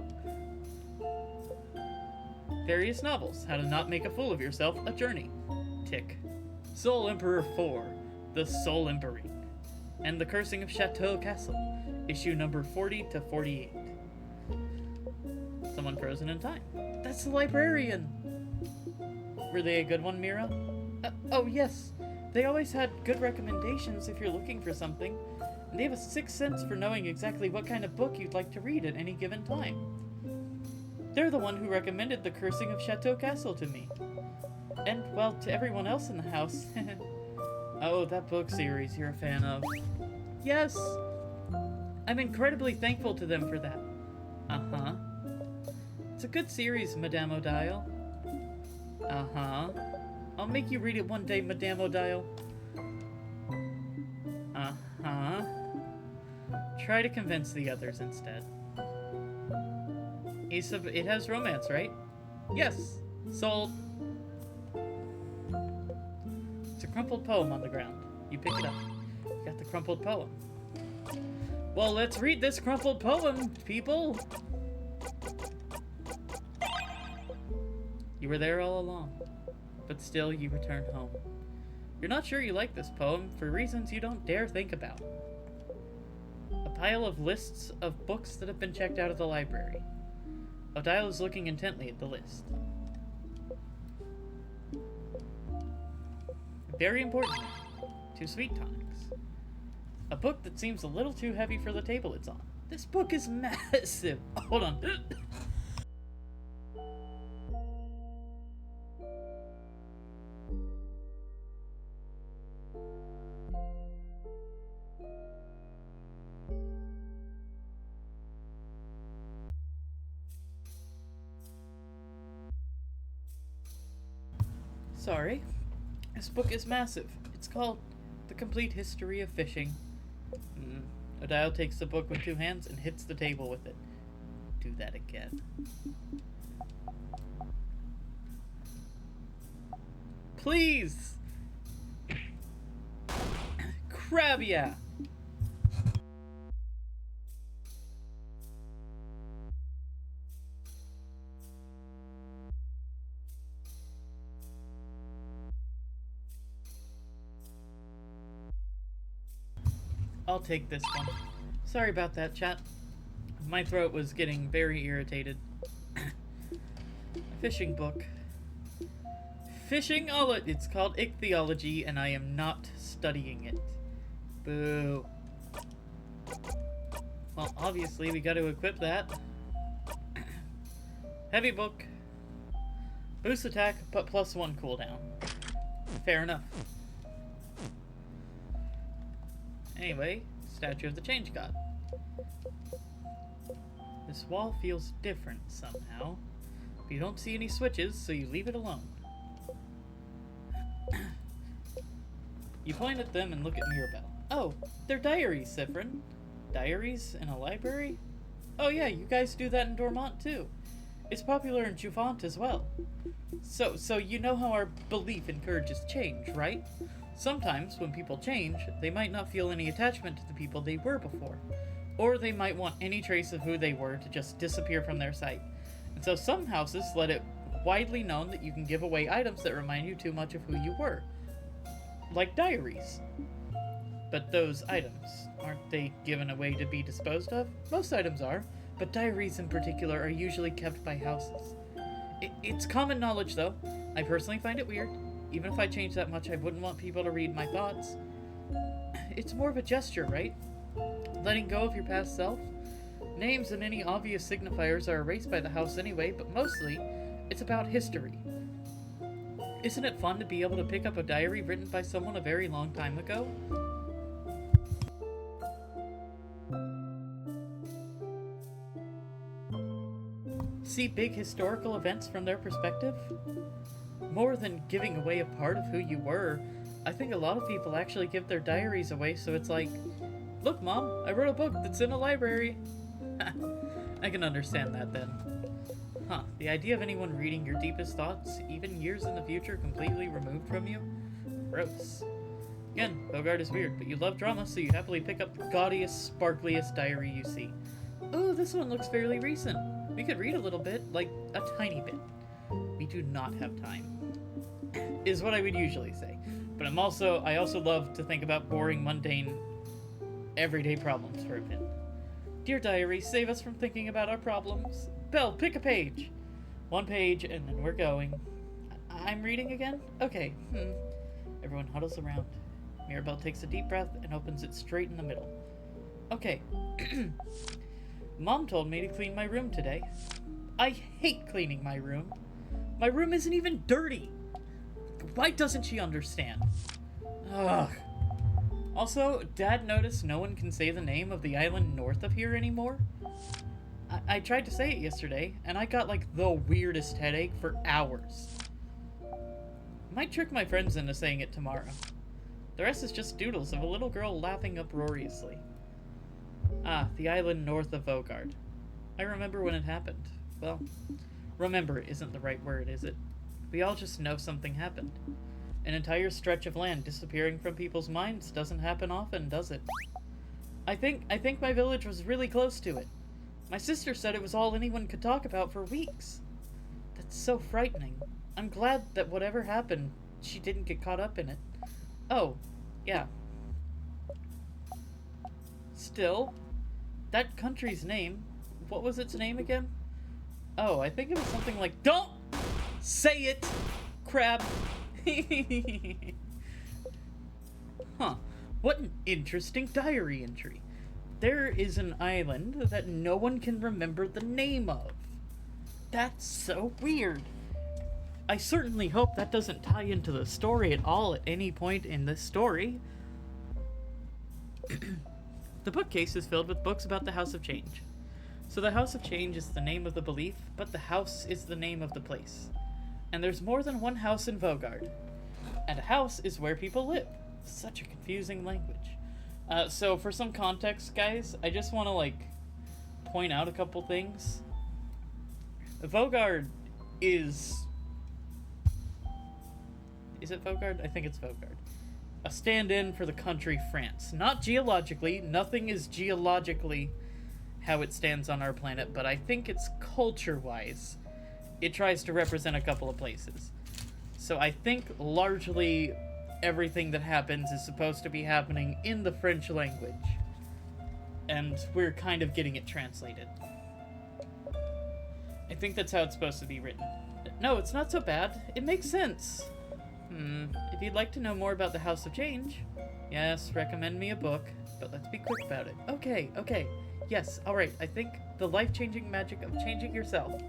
Various novels. How to Not Make a Fool of Yourself. A Journey. Tick. Soul Emperor 4. The Soul Empering. And The Cursing of Chateau Castle. Issue number 40 to 48. Someone Frozen in Time. That's the librarian! Were they a good one, Mira? Oh, yes. They always had good recommendations if you're looking for something. And they have a 6th sense for knowing exactly what kind of book you'd like to read at any given time. They're the one who recommended The Cursing of Chateau Castle to me. And, well, to everyone else in the house. Oh, that book series you're a fan of. Yes! I'm incredibly thankful to them for that. Uh-huh. It's a good series, Madame Odile. Uh-huh. I'll make you read it one day, Madame Odile. Uh-huh. Try to convince the others instead. It has romance, right? Yes. Sold. It's a crumpled poem on the ground. You pick it up. You got the crumpled poem. Well, let's read this crumpled poem, people! You were there all along, but still you returned home. You're not sure you like this poem for reasons you don't dare think about. A pile of lists of books that have been checked out of the library. Odile is looking intently at the list. Very important. 2 sweet tonics. A book that seems a little too heavy for the table it's on. This book is massive. Hold on. Sorry. This book is massive. It's called The Complete History of Fishing. Odile takes the book with 2 hands and hits the table with it. Do that again. Please! Crabia! I'll take this one. Sorry about that, chat. My throat was getting very irritated. Fishing book. It's called Ichthyology, and I am not studying it. Boo. Well, obviously, we gotta equip that. Heavy book. Boost attack, but +1 cooldown. Fair enough. Anyway, Statue of the Change God. This wall feels different somehow. But you don't see any switches, so you leave it alone. You point at them and look at Mirabelle. Oh, they're diaries, Siffrin. Diaries in a library? Oh yeah, you guys do that in Dormont too. It's popular in Juvent as well. So you know how our belief encourages change, right? Sometimes, when people change, they might not feel any attachment to the people they were before. Or they might want any trace of who they were to just disappear from their sight. And so some houses let it widely known that you can give away items that remind you too much of who you were. Like diaries. But those items, aren't they given away to be disposed of? Most items are, but diaries in particular are usually kept by houses. It's common knowledge, though. I personally find it weird. Even if I changed that much, I wouldn't want people to read my thoughts. It's more of a gesture, right? Letting go of your past self. Names and any obvious signifiers are erased by the house anyway, but mostly, it's about history. Isn't it fun to be able to pick up a diary written by someone a very long time ago? See big historical events from their perspective? More than giving away a part of who you were, I think a lot of people actually give their diaries away, so it's like, look, Mom, I wrote a book that's in a library. I can understand that then. Huh, the idea of anyone reading your deepest thoughts, even years in the future, completely removed from you? Gross. Again, Bogard is weird, but you love drama, so you happily pick up the gaudiest, sparkliest diary you see. Oh, this one looks fairly recent. We could read a little bit, like a tiny bit. We do not have time, is what I would usually say. But I also love to think about boring, mundane, everyday problems for a bit. Dear diary, save us from thinking about our problems. Belle, pick a page. One page, and then we're going. I'm reading again? Okay. Everyone huddles around. Mirabelle takes a deep breath and opens it straight in the middle. Okay. Mom told me to clean my room today. I hate cleaning my room. My room isn't even dirty. Why doesn't she understand? Ugh. Also, Dad noticed no one can say the name of the island north of here anymore. I tried to say it yesterday, and I got like the weirdest headache for hours. Might trick my friends into saying it tomorrow. The rest is just doodles of a little girl laughing uproariously. Ah, the island north of Vogard. I remember when it happened. Well, remember isn't the right word, is it? We all just know something happened. An entire stretch of land disappearing from people's minds doesn't happen often, does it? I think my village was really close to it. My sister said it was all anyone could talk about for weeks. That's so frightening. I'm glad that whatever happened, she didn't get caught up in it. Oh, yeah. Still, that country's name, what was its name again? Oh, I think it was something like, don't say it, crab. Huh, what an interesting diary entry. There is an island that no one can remember the name of. That's so weird. I certainly hope that doesn't tie into the story at all at any point in this story. The bookcase is filled with books about the House of Change. So the House of Change is the name of the belief, but the house is the name of the place. And there's more than one house in Vogard. And a house is where people live. Such a confusing language. So for some context, guys, I just want to, point out a couple things. Vogard is... Is it Vogard? I think it's Vogard. A stand-in for the country France. Not geologically. Nothing is geologically how it stands on our planet, but I think it's culture-wise. It tries to represent a couple of places. So I think largely everything that happens is supposed to be happening in the French language. And we're kind of getting it translated. I think that's how it's supposed to be written. No, it's not so bad. It makes sense. If you'd like to know more about the House of Change, yes, recommend me a book, but let's be quick about it. Okay. Yes, alright, I think The Life-Changing Magic of Changing Yourself.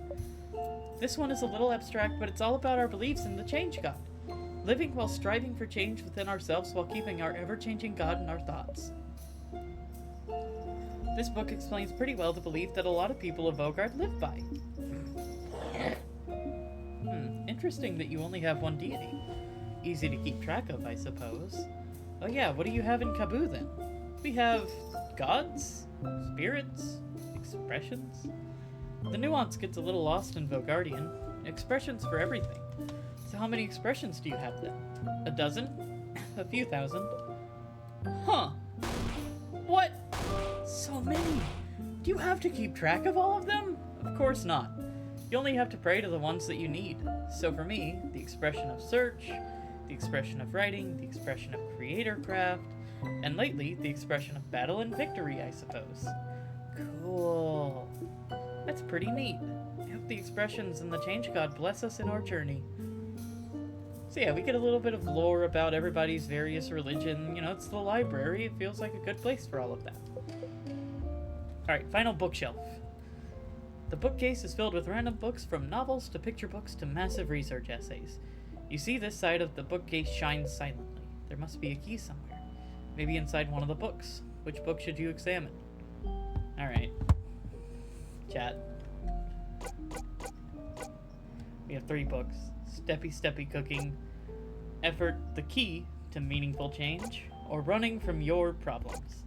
This one is a little abstract, but it's all about our beliefs in the Change God. Living while striving for change within ourselves while keeping our ever-changing God in our thoughts. This book explains pretty well the belief that a lot of people of Vogard live by. Interesting that you only have one deity. Easy to keep track of, I suppose. Oh yeah, what do you have in Kaboo then? We have gods, spirits, Expressions? The nuance gets a little lost in Vogardian. Expressions for everything. So how many expressions do you have then? A dozen? A few thousand? Huh. What? So many? Do you have to keep track of all of them? Of course not. You only have to pray to the ones that you need. So for me, the expression of search, the expression of writing, the expression of creator craft, and lately, the expression of battle and victory, I suppose. Cool. That's pretty neat. I hope the expressions and the Change God bless us in our journey. So yeah, we get a little bit of lore about everybody's various religion. You know, it's the library. It feels like a good place for all of that. Alright, final bookshelf. The bookcase is filled with random books, from novels to picture books to massive research essays. You see this side of the bookcase shines silently. There must be a key somewhere. Maybe inside one of the books. Which book should you examine? Alright. Chat. We have 3 books. Steppy Cooking, Effort the Key to Meaningful Change, or Running from Your Problems.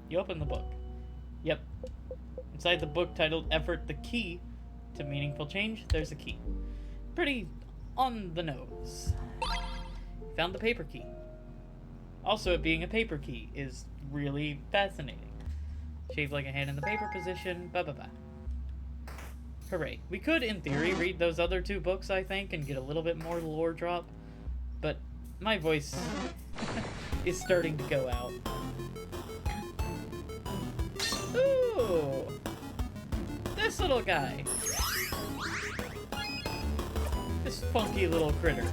You open the book. Yep. Inside the book titled Effort the Key to Meaningful Change, there's a key. Pretty on the nose. Found the paper key. Also, it being a paper key is really fascinating. Shaved like a hand in the paper position, blah blah blah. Hooray. We could, in theory, read those other 2 books, I think, and get a little bit more lore drop, but my voice is starting to go out. Ooh! This little guy. This funky little critter.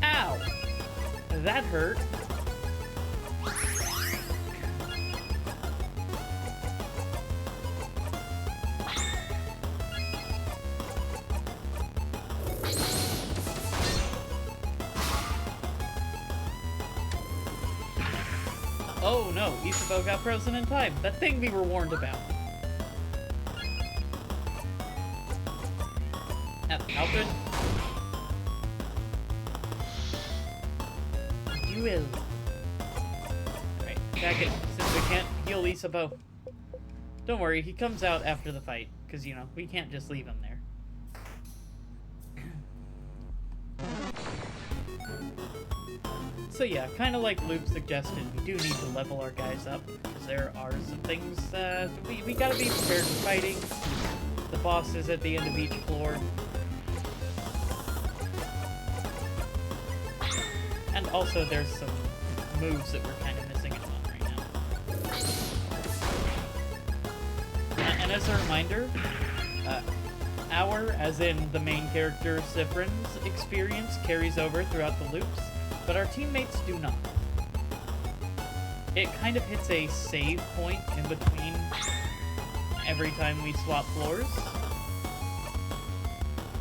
Ow! That hurt. Oh no, Isabeau got frozen in time. That thing we were warned about. Alfred? You will. Alright, attack it, since we can't heal Isabeau. Don't worry, he comes out after the fight, because, you know, we can't just leave him there. So yeah, kind of like Luke suggested, we do need to level our guys up, because there are some things, we gotta be prepared for fighting. The boss is at the end of each floor. And also there's some moves that we're kind of missing out on right now. And as a reminder, our, as in the main character Siffrin's experience carries over throughout the loops, but our teammates do not. It kind of hits a save point in between every time we swap floors.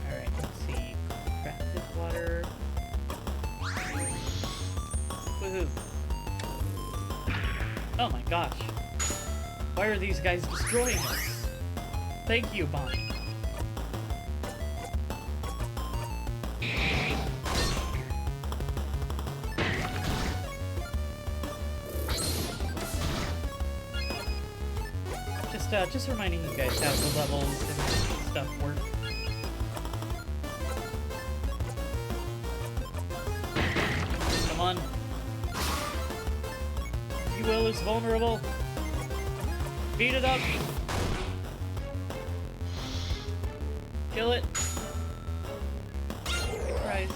Alright, let's see. Crafted water. Woohoo. Oh my gosh. Why are these guys destroying us? Thank you, Bonnie. Just reminding you guys how the levels and stuff work. Come on. You will is vulnerable. Beat it up. Kill it. Christ.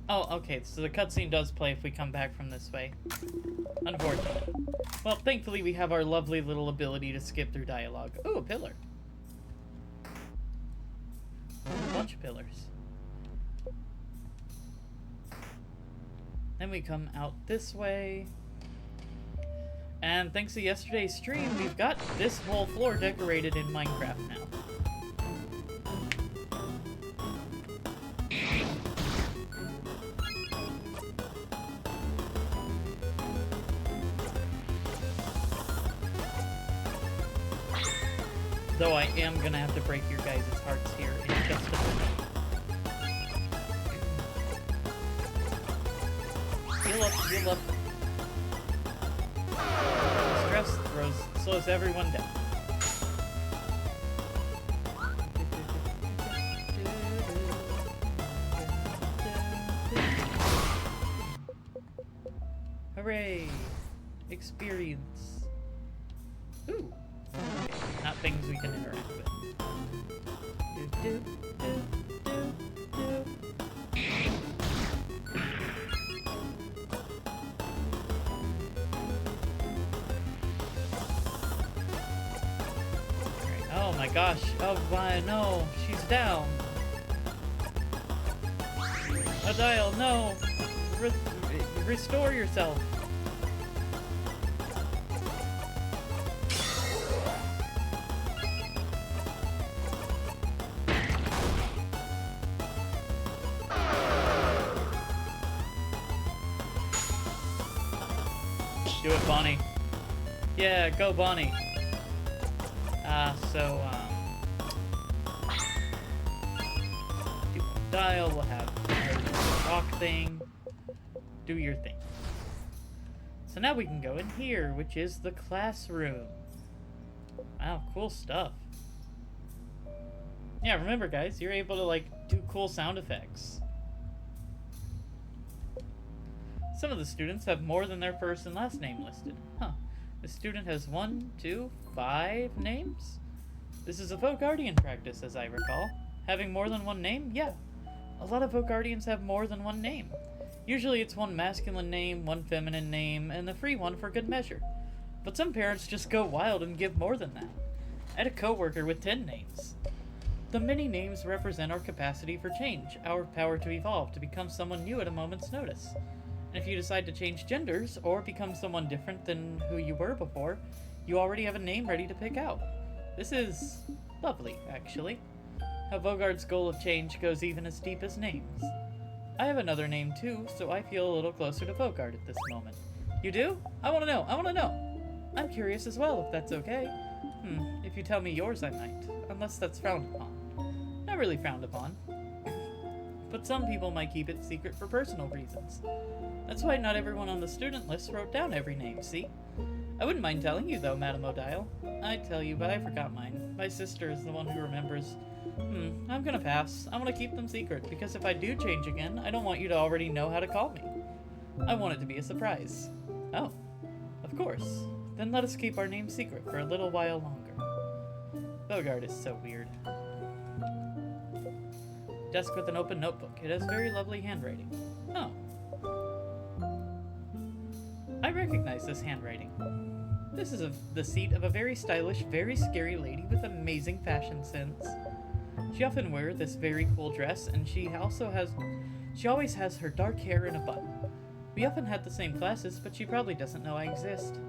Oh, okay, so the cutscene does play if we come back from this way. Unfortunate. Well, thankfully we have our lovely little ability to skip through dialogue. Ooh, a pillar. A bunch of pillars. Then we come out this way. And thanks to yesterday's stream, we've got this whole floor decorated in Minecraft now. Though I am gonna have to break your guys' hearts here in just a minute. Heal up, heal up. Stress slows everyone down. Hooray! Experience. Ooh. Okay, not things we can interact with. Oh my gosh. Oh, why? No. She's down. Odile, no. Restore yourself. Do it, Bonnie. Yeah, go, Bonnie. Do dial, we'll have a rock thing. Do your thing. So now we can go in here, which is the classroom. Wow, cool stuff. Yeah, remember guys, you're able to like do cool sound effects. Some of the students have more than their first and last name listed. Huh. The student has 1, 2, 5 names? This is a Vogardian practice, as I recall. Having more than one name? Yeah. A lot of Vogardians have more than one name. Usually it's one masculine name, one feminine name, and a free one for good measure. But some parents just go wild and give more than that. I had a coworker with 10 names. The many names represent our capacity for change, our power to evolve, to become someone new at a moment's notice. And if you decide to change genders, or become someone different than who you were before, you already have a name ready to pick out. This is lovely, actually. How Vogard's goal of change goes even as deep as names. I have another name too, so I feel a little closer to Vogard at this moment. You do? I want to know, I want to know! I'm curious as well, if that's okay. If you tell me yours, I might. Unless that's frowned upon. Not really frowned upon. But some people might keep it secret for personal reasons. That's why not everyone on the student list wrote down every name, see? I wouldn't mind telling you though, Madame Odile. I'd tell you, but I forgot mine. My sister is the one who remembers. I'm gonna pass. I want to keep them secret, because if I do change again, I don't want you to already know how to call me. I want it to be a surprise. Oh, of course. Then let us keep our name secret for a little while longer. Vogard is so weird. Desk with an open notebook. It has very lovely handwriting. Oh. I recognize this handwriting. This is the seat of a very stylish, very scary lady with amazing fashion sense. She often wears this very cool dress, and she always has her dark hair in a bun. We often had the same classes, but she probably doesn't know I exist.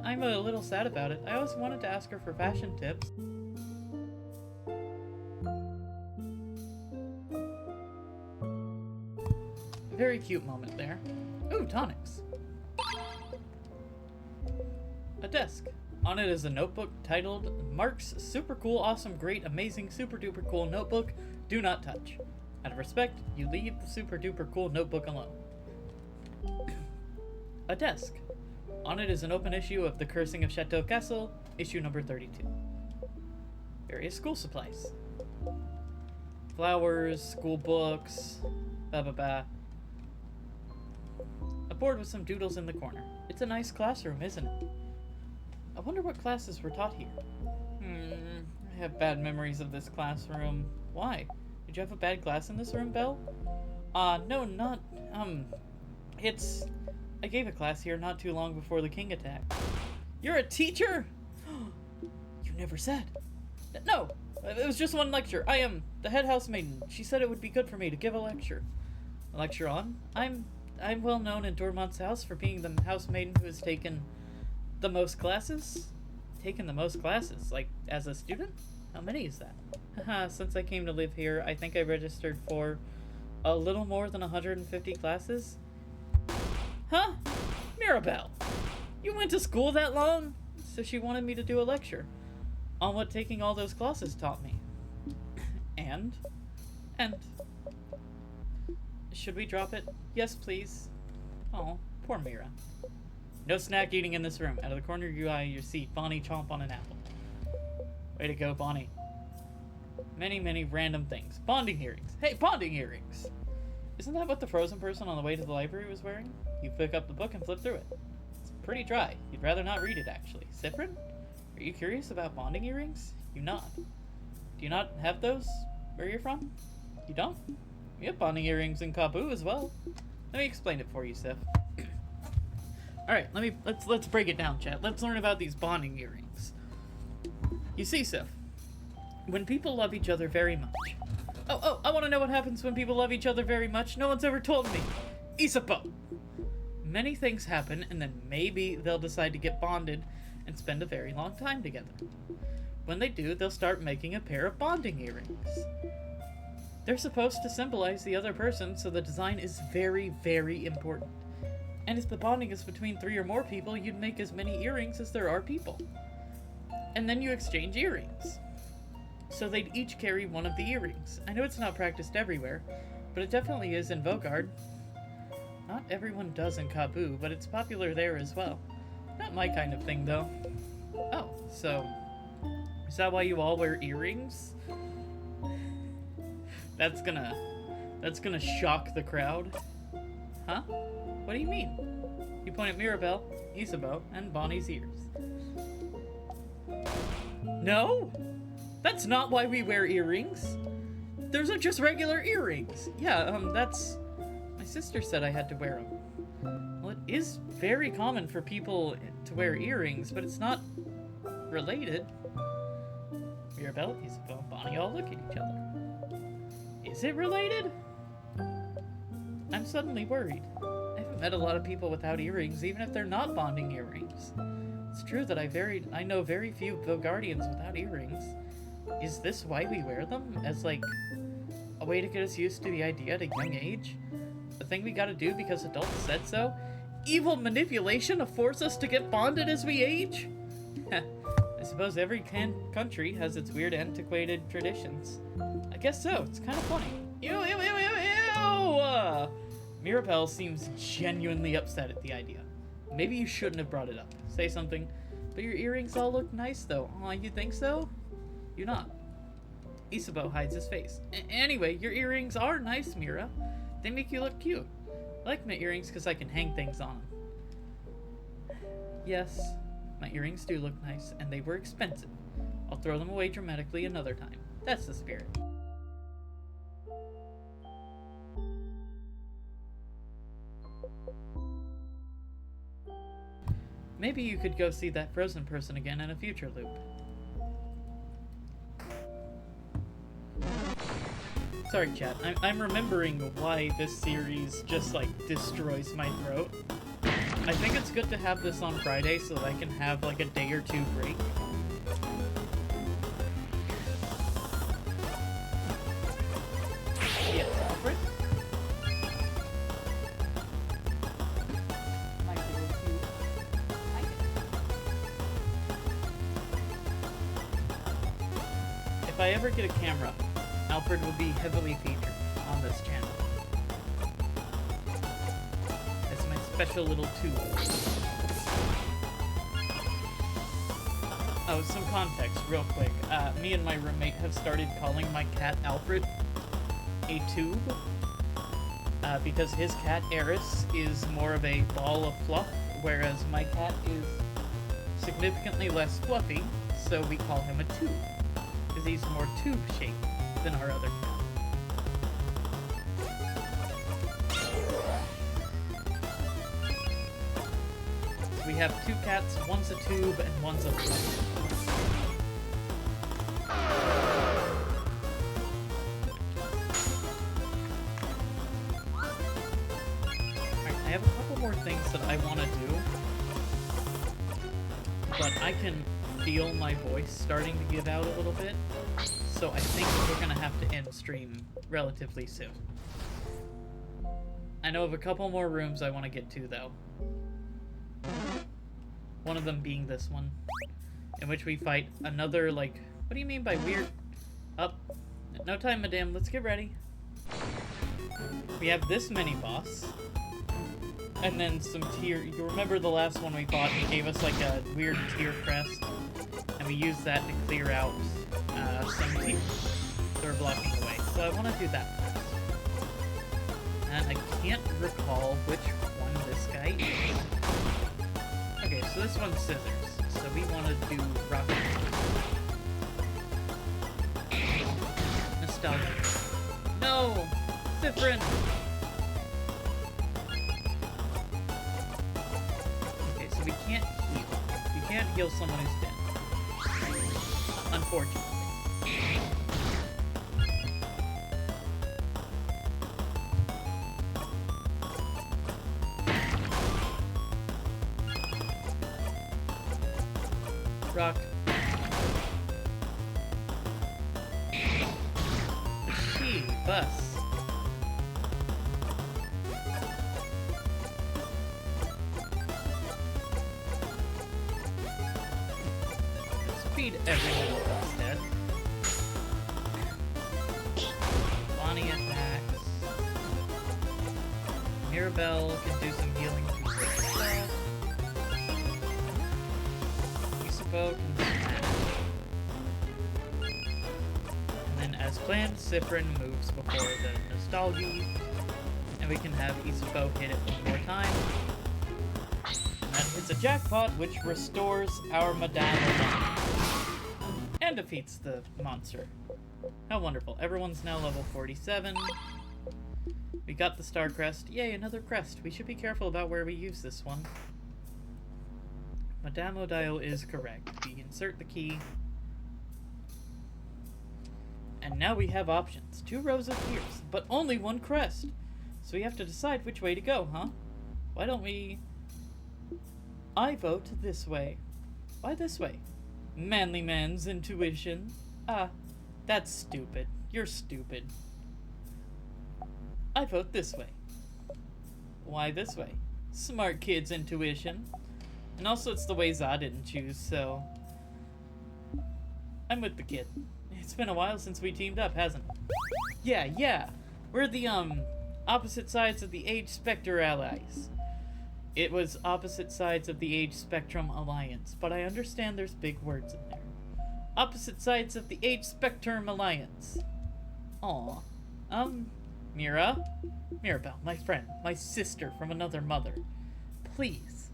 I'm a little sad about it. I always wanted to ask her for fashion tips. Very cute moment there. Ooh, tonics. A desk. On it is a notebook titled Mark's Super Cool, Awesome, Great, Amazing, Super Duper Cool Notebook. Do not touch. Out of respect, you leave the Super Duper Cool Notebook alone. A desk. On it is an open issue of The Cursing of Chateau Castle, issue number 32. Various school supplies. Flowers, school books, blah blah blah. A board with some doodles in the corner. It's a nice classroom, isn't it? I wonder what classes were taught here. I have bad memories of this classroom. Why? Did you have a bad class in this room, Belle? No, not, I gave a class here not too long before the king attacked. You're a teacher? You never said. No, it was just one lecture. I am the head housemaiden. She said it would be good for me to give a lecture. A lecture on? I'm well known in Dormont's house for being the housemaiden who has taken The most classes? Taken the most classes? Like, as a student? How many is that? Haha, since I came to live here, I think I registered for a little more than 150 classes. Huh? Mirabelle! You went to school that long? So she wanted me to do a lecture on what taking all those classes taught me. And? Should we drop it? Yes, please. Oh, poor Mira. No snack eating in this room. Out of the corner of your eye, you see Bonnie chomp on an apple. Way to go, Bonnie. Many, many random things. Bonding earrings. Hey, bonding earrings! Isn't that what the frozen person on the way to the library was wearing? You pick up the book and flip through it. It's pretty dry. You'd rather not read it, actually. Cyprin? Are you curious about bonding earrings? You nod. Do you not have those where you're from? You don't? We have bonding earrings in Kabbu as well. Let me explain it for you, Sif. Alright, let's break it down, chat. Let's learn about these bonding earrings. You see, Sif, when people love each other very much... Oh, I want to know what happens when people love each other very much. No one's ever told me. Isapo! Many things happen, and then maybe they'll decide to get bonded and spend a very long time together. When they do, they'll start making a pair of bonding earrings. They're supposed to symbolize the other person, so the design is very, very important. And if the bonding is between 3 or more people, you'd make as many earrings as there are people. And then you exchange earrings. So they'd each carry one of the earrings. I know it's not practiced everywhere, but it definitely is in Vaugarde. Not everyone does in Kabbu, but it's popular there as well. Not my kind of thing, though. Oh, so... is that why you all wear earrings? That's gonna shock the crowd. Huh? What do you mean? You point at Mirabelle, Isabeau, and Bonnie's ears. No? That's not why we wear earrings. Those are just regular earrings. Yeah, that's... my sister said I had to wear them. Well, it is very common for people to wear earrings, but it's not related. Mirabelle, Isabeau, and Bonnie all look at each other. Is it related? I'm suddenly worried. I haven't met a lot of people without earrings, even if they're not bonding earrings. It's true that I know very few Vaugardians without earrings. Is this why we wear them? As, like, a way to get us used to the idea at a young age? A thing we gotta do because adults said so? Evil manipulation to force us to get bonded as we age? I suppose every country has its weird antiquated traditions. I guess so. It's kind of funny. Ew, ew, ew, ew, ew! Mirabelle seems genuinely upset at the idea. Maybe you shouldn't have brought it up. Say something. But your earrings all look nice, though. Aw, you think so? You're not. Isabeau hides his face. Anyway, your earrings are nice, Mira. They make you look cute. I like my earrings because I can hang things on them. Yes, my earrings do look nice, and they were expensive. I'll throw them away dramatically another time. That's the spirit. Maybe you could go see that frozen person again in a future loop. Sorry, chat. I'm remembering why this series just, like, destroys my throat. I think it's good to have this on Friday so that I can have, like, a day or two break. Yes, Alfred? If I ever get a camera, Alfred will be heavily featured on this channel. It's my special little tool. Oh, some context, real quick. Me and my roommate have started calling my cat Alfred a tube. Because his cat, Eris, is more of a ball of fluff, whereas my cat is significantly less fluffy, so we call him a tube. Because he's more tube-shaped than our other cat. So we have two cats, one's a tube and one's a fluff. Alright, I have a couple more things that I want to do. but I can feel my voice starting to give out a little bit, so I think we're gonna have to end stream relatively soon. I know of a couple more rooms I want to get to, though. One of them being this one, in which we fight another, like, what do you mean by weird? Up. No time, madame. Let's get ready. We have this mini-boss. And then some tier. You remember the last one we fought? He gave us, like, a weird tier crest. And we used that to clear out some tiers that were blocking the way. So I want to do that first. And I can't recall which one this guy is. Okay, so this one's scissors. So we want to do rocket. Nostalgia. No! Cyprin! Okay, so we can't heal. We can't heal someone who's dead. Unfortunately. Rock. She bus. Speed everyone else dead. Bonnie attacks. Mirabelle can do some healing to herself. Isabeau can smash. And then as planned, Cyprin moves before the Nostalgia. And we can have Isabeau hit it one more time. And that hits a jackpot, which restores our Madame Alliance. And defeats the monster. How wonderful. Everyone's now level 47. We got the star crest. Yay, another crest. We should be careful about where we use this one. Madame Odile is correct. We insert the key. And now we have options. 2 rows of tiers, but only 1 crest. So we have to decide which way to go, huh? Why don't we... I vote this way. Why this way? Manly man's intuition. Ah, that's stupid. You're stupid. I vote this way. Why this way? Smart kid's intuition. And also it's the way Za didn't choose, so... I'm with the kid. It's been a while since we teamed up, hasn't it? Yeah. We're the, opposite sides of the Age Spectre allies. It was opposite sides of the Age Spectrum Alliance, but I understand there's big words in there. Opposite sides of the Age Spectrum Alliance. Aw. Mirabelle, my friend, my sister from another mother. Please.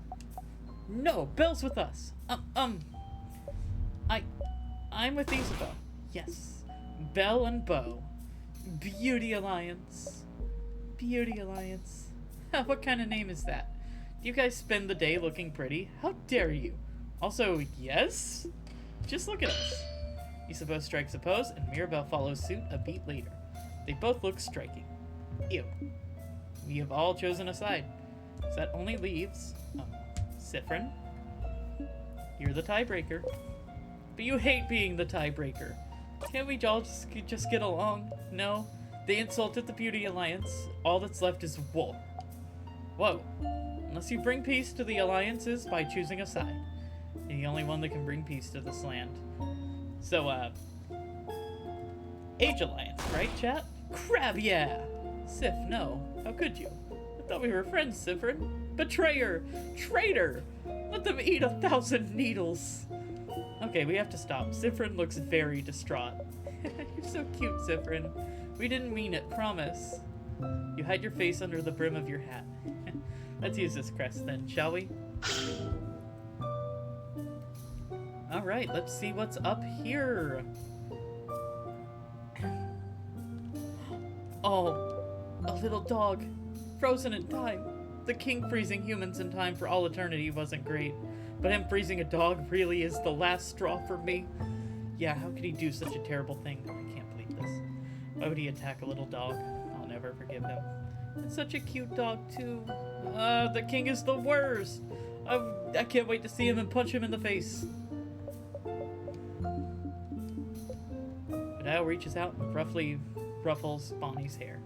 No, Belle's with us. I'm with Isabeau. Yes. Belle and Beau. Beauty Alliance. Beauty Alliance. What kind of name is that? Do you guys spend the day looking pretty? How dare you? Also, yes? Just look at us. Isabeau strikes a pose, and Mirabelle follows suit a beat later. They both look striking. Ew. We have all chosen a side. So that only leaves... Cyprin. You're the tiebreaker. But you hate being the tiebreaker. Can't we all just get along? No? They insulted the Beauty Alliance. All that's left is war. Whoa. Unless you bring peace to the alliances by choosing a side. You're the only one that can bring peace to this land. So, Age Alliance, right, chat? Crab, yeah! Sif, no. How could you? I thought we were friends, Cyprin. Betrayer! Traitor! Let them eat 1,000 needles! Okay, we have to stop. Cyprin looks very distraught. You're so cute, Cyprin. We didn't mean it, promise. You hide your face under the brim of your hat. Let's use this crest then, shall we? Alright, let's see what's up here. Oh, a little dog. Frozen in time. The king freezing humans in time for all eternity wasn't great. But him freezing a dog really is the last straw for me. Yeah, how could he do such a terrible thing? I can't believe this. Why would he attack a little dog? I'll never forgive him. It's such a cute dog, too. The king is the worst. I can't wait to see him and punch him in the face. Vidal reaches out and roughly ruffles Bonnie's hair.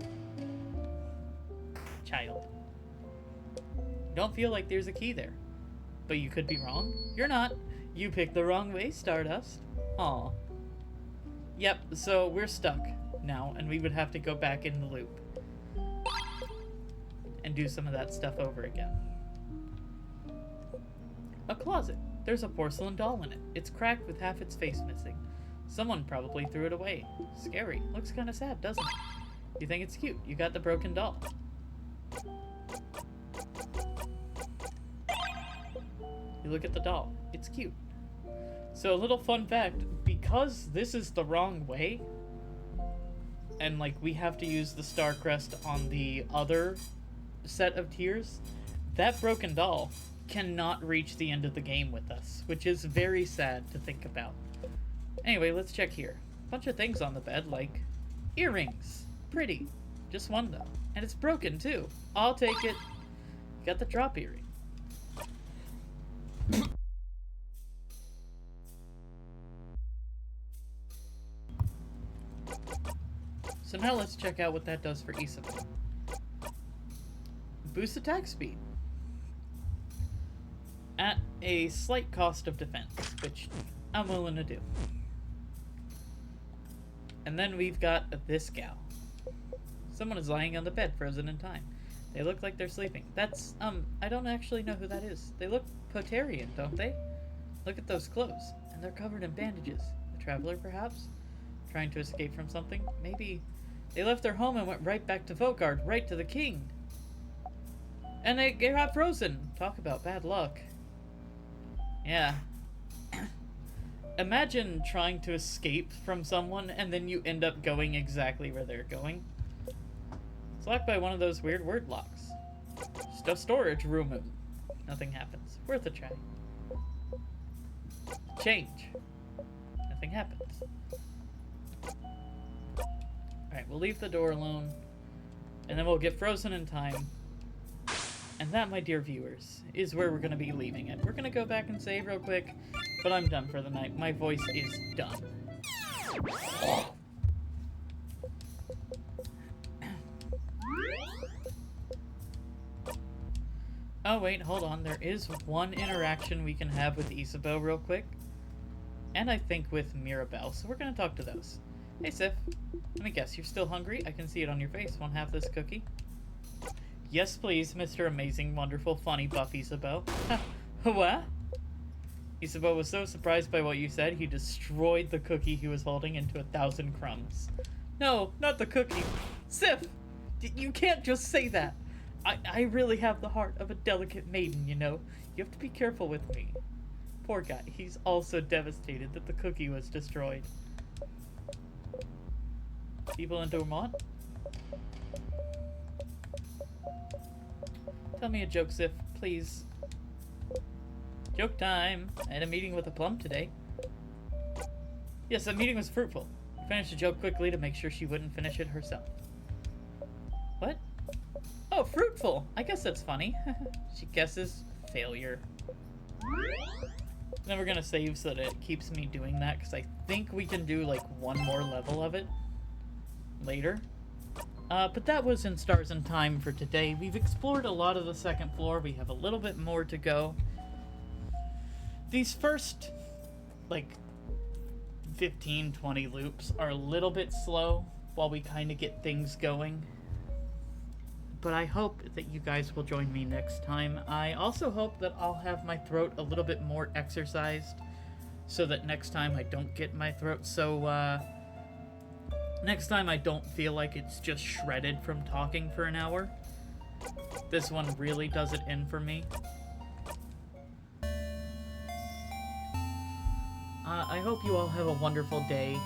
Child. You don't feel like there's a key there. But you could be wrong. You're not. You picked the wrong way, Stardust. Aw. Yep, so we're stuck now, and we would have to go back in the loop. And do some of that stuff over again. A closet. There's a porcelain doll in it. It's cracked with half its face missing. Someone probably threw it away. Scary. Looks kinda sad, doesn't it? You think it's cute. You got the broken doll. You look at the doll. It's cute. So a little fun fact, because this is the wrong way, and like we have to use the star crest on the other set of tiers, that broken doll cannot reach the end of the game with us, which is very sad to think about. Anyway, let's check here. Bunch of things on the bed, like earrings. Pretty. Just one though. And it's broken too. I'll take it. Got the drop earring. So now let's check out what that does for Isabelle. Boost attack speed. At a slight cost of defense, which I'm willing to do. And then we've got this gal. Someone is lying on the bed, frozen in time. They look like they're sleeping. That's, I don't actually know who that is. They look Potarian, don't they? Look at those clothes. And they're covered in bandages. A traveler, perhaps? Trying to escape from something? Maybe they left their home and went right back to Vogard, right to the king. And they got frozen. Talk about bad luck. Yeah. Imagine trying to escape from someone and then you end up going exactly where they're going. It's locked by one of those weird word locks. Just a storage room. Nothing happens. Worth a try. Change. Nothing happens. Alright, we'll leave the door alone. And then we'll get frozen in time. And that, my dear viewers, is where we're going to be leaving it. We're going to go back and save real quick, but I'm done for the night. My voice is done. Oh, wait, hold on. There is one interaction we can have with Isabelle real quick. And I think with Mirabelle, so we're going to talk to those. Hey, Sif. Let me guess, you're still hungry? I can see it on your face. Want half this cookie? Yes, please, Mr. Amazing, Wonderful, Funny Buff Isabelle. What? Isabelle was so surprised by what you said, he destroyed the cookie he was holding into 1,000 crumbs. No, not the cookie. Sif! You can't just say that. I really have the heart of a delicate maiden, you know. You have to be careful with me. Poor guy, he's also devastated that the cookie was destroyed. People in Dormont? Tell me a joke, Sif, please. Joke time. I had a meeting with a plum today. Yes, that meeting was fruitful. I finished the joke quickly to make sure she wouldn't finish it herself. What? Oh, fruitful. I guess that's funny. She guesses failure. Then we're gonna save so that it keeps me doing that, because I think we can do like one more level of it later. But that was in Stars in Time for today. We've explored a lot of the second floor. We have a little bit more to go. These first, like, 15, 20 loops are a little bit slow while we kind of get things going. But I hope that you guys will join me next time. I also hope that I'll have my throat a little bit more exercised so that next time I don't get my throat so, next time I don't feel like it's just shredded from talking for an hour. This one really does it in for me. I hope you all have a wonderful day,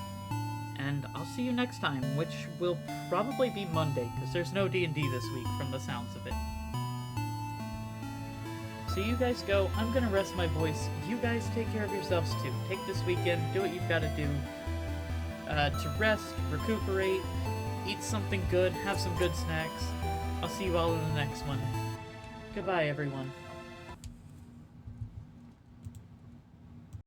and I'll see you next time, which will probably be Monday, because there's no D&D this week from the sounds of it. So you guys go, I'm gonna rest my voice, you guys take care of yourselves too. Take this weekend, do what you've got to do. To rest, recuperate, eat something good, have some good snacks. I'll see you all in the next one. Goodbye, everyone.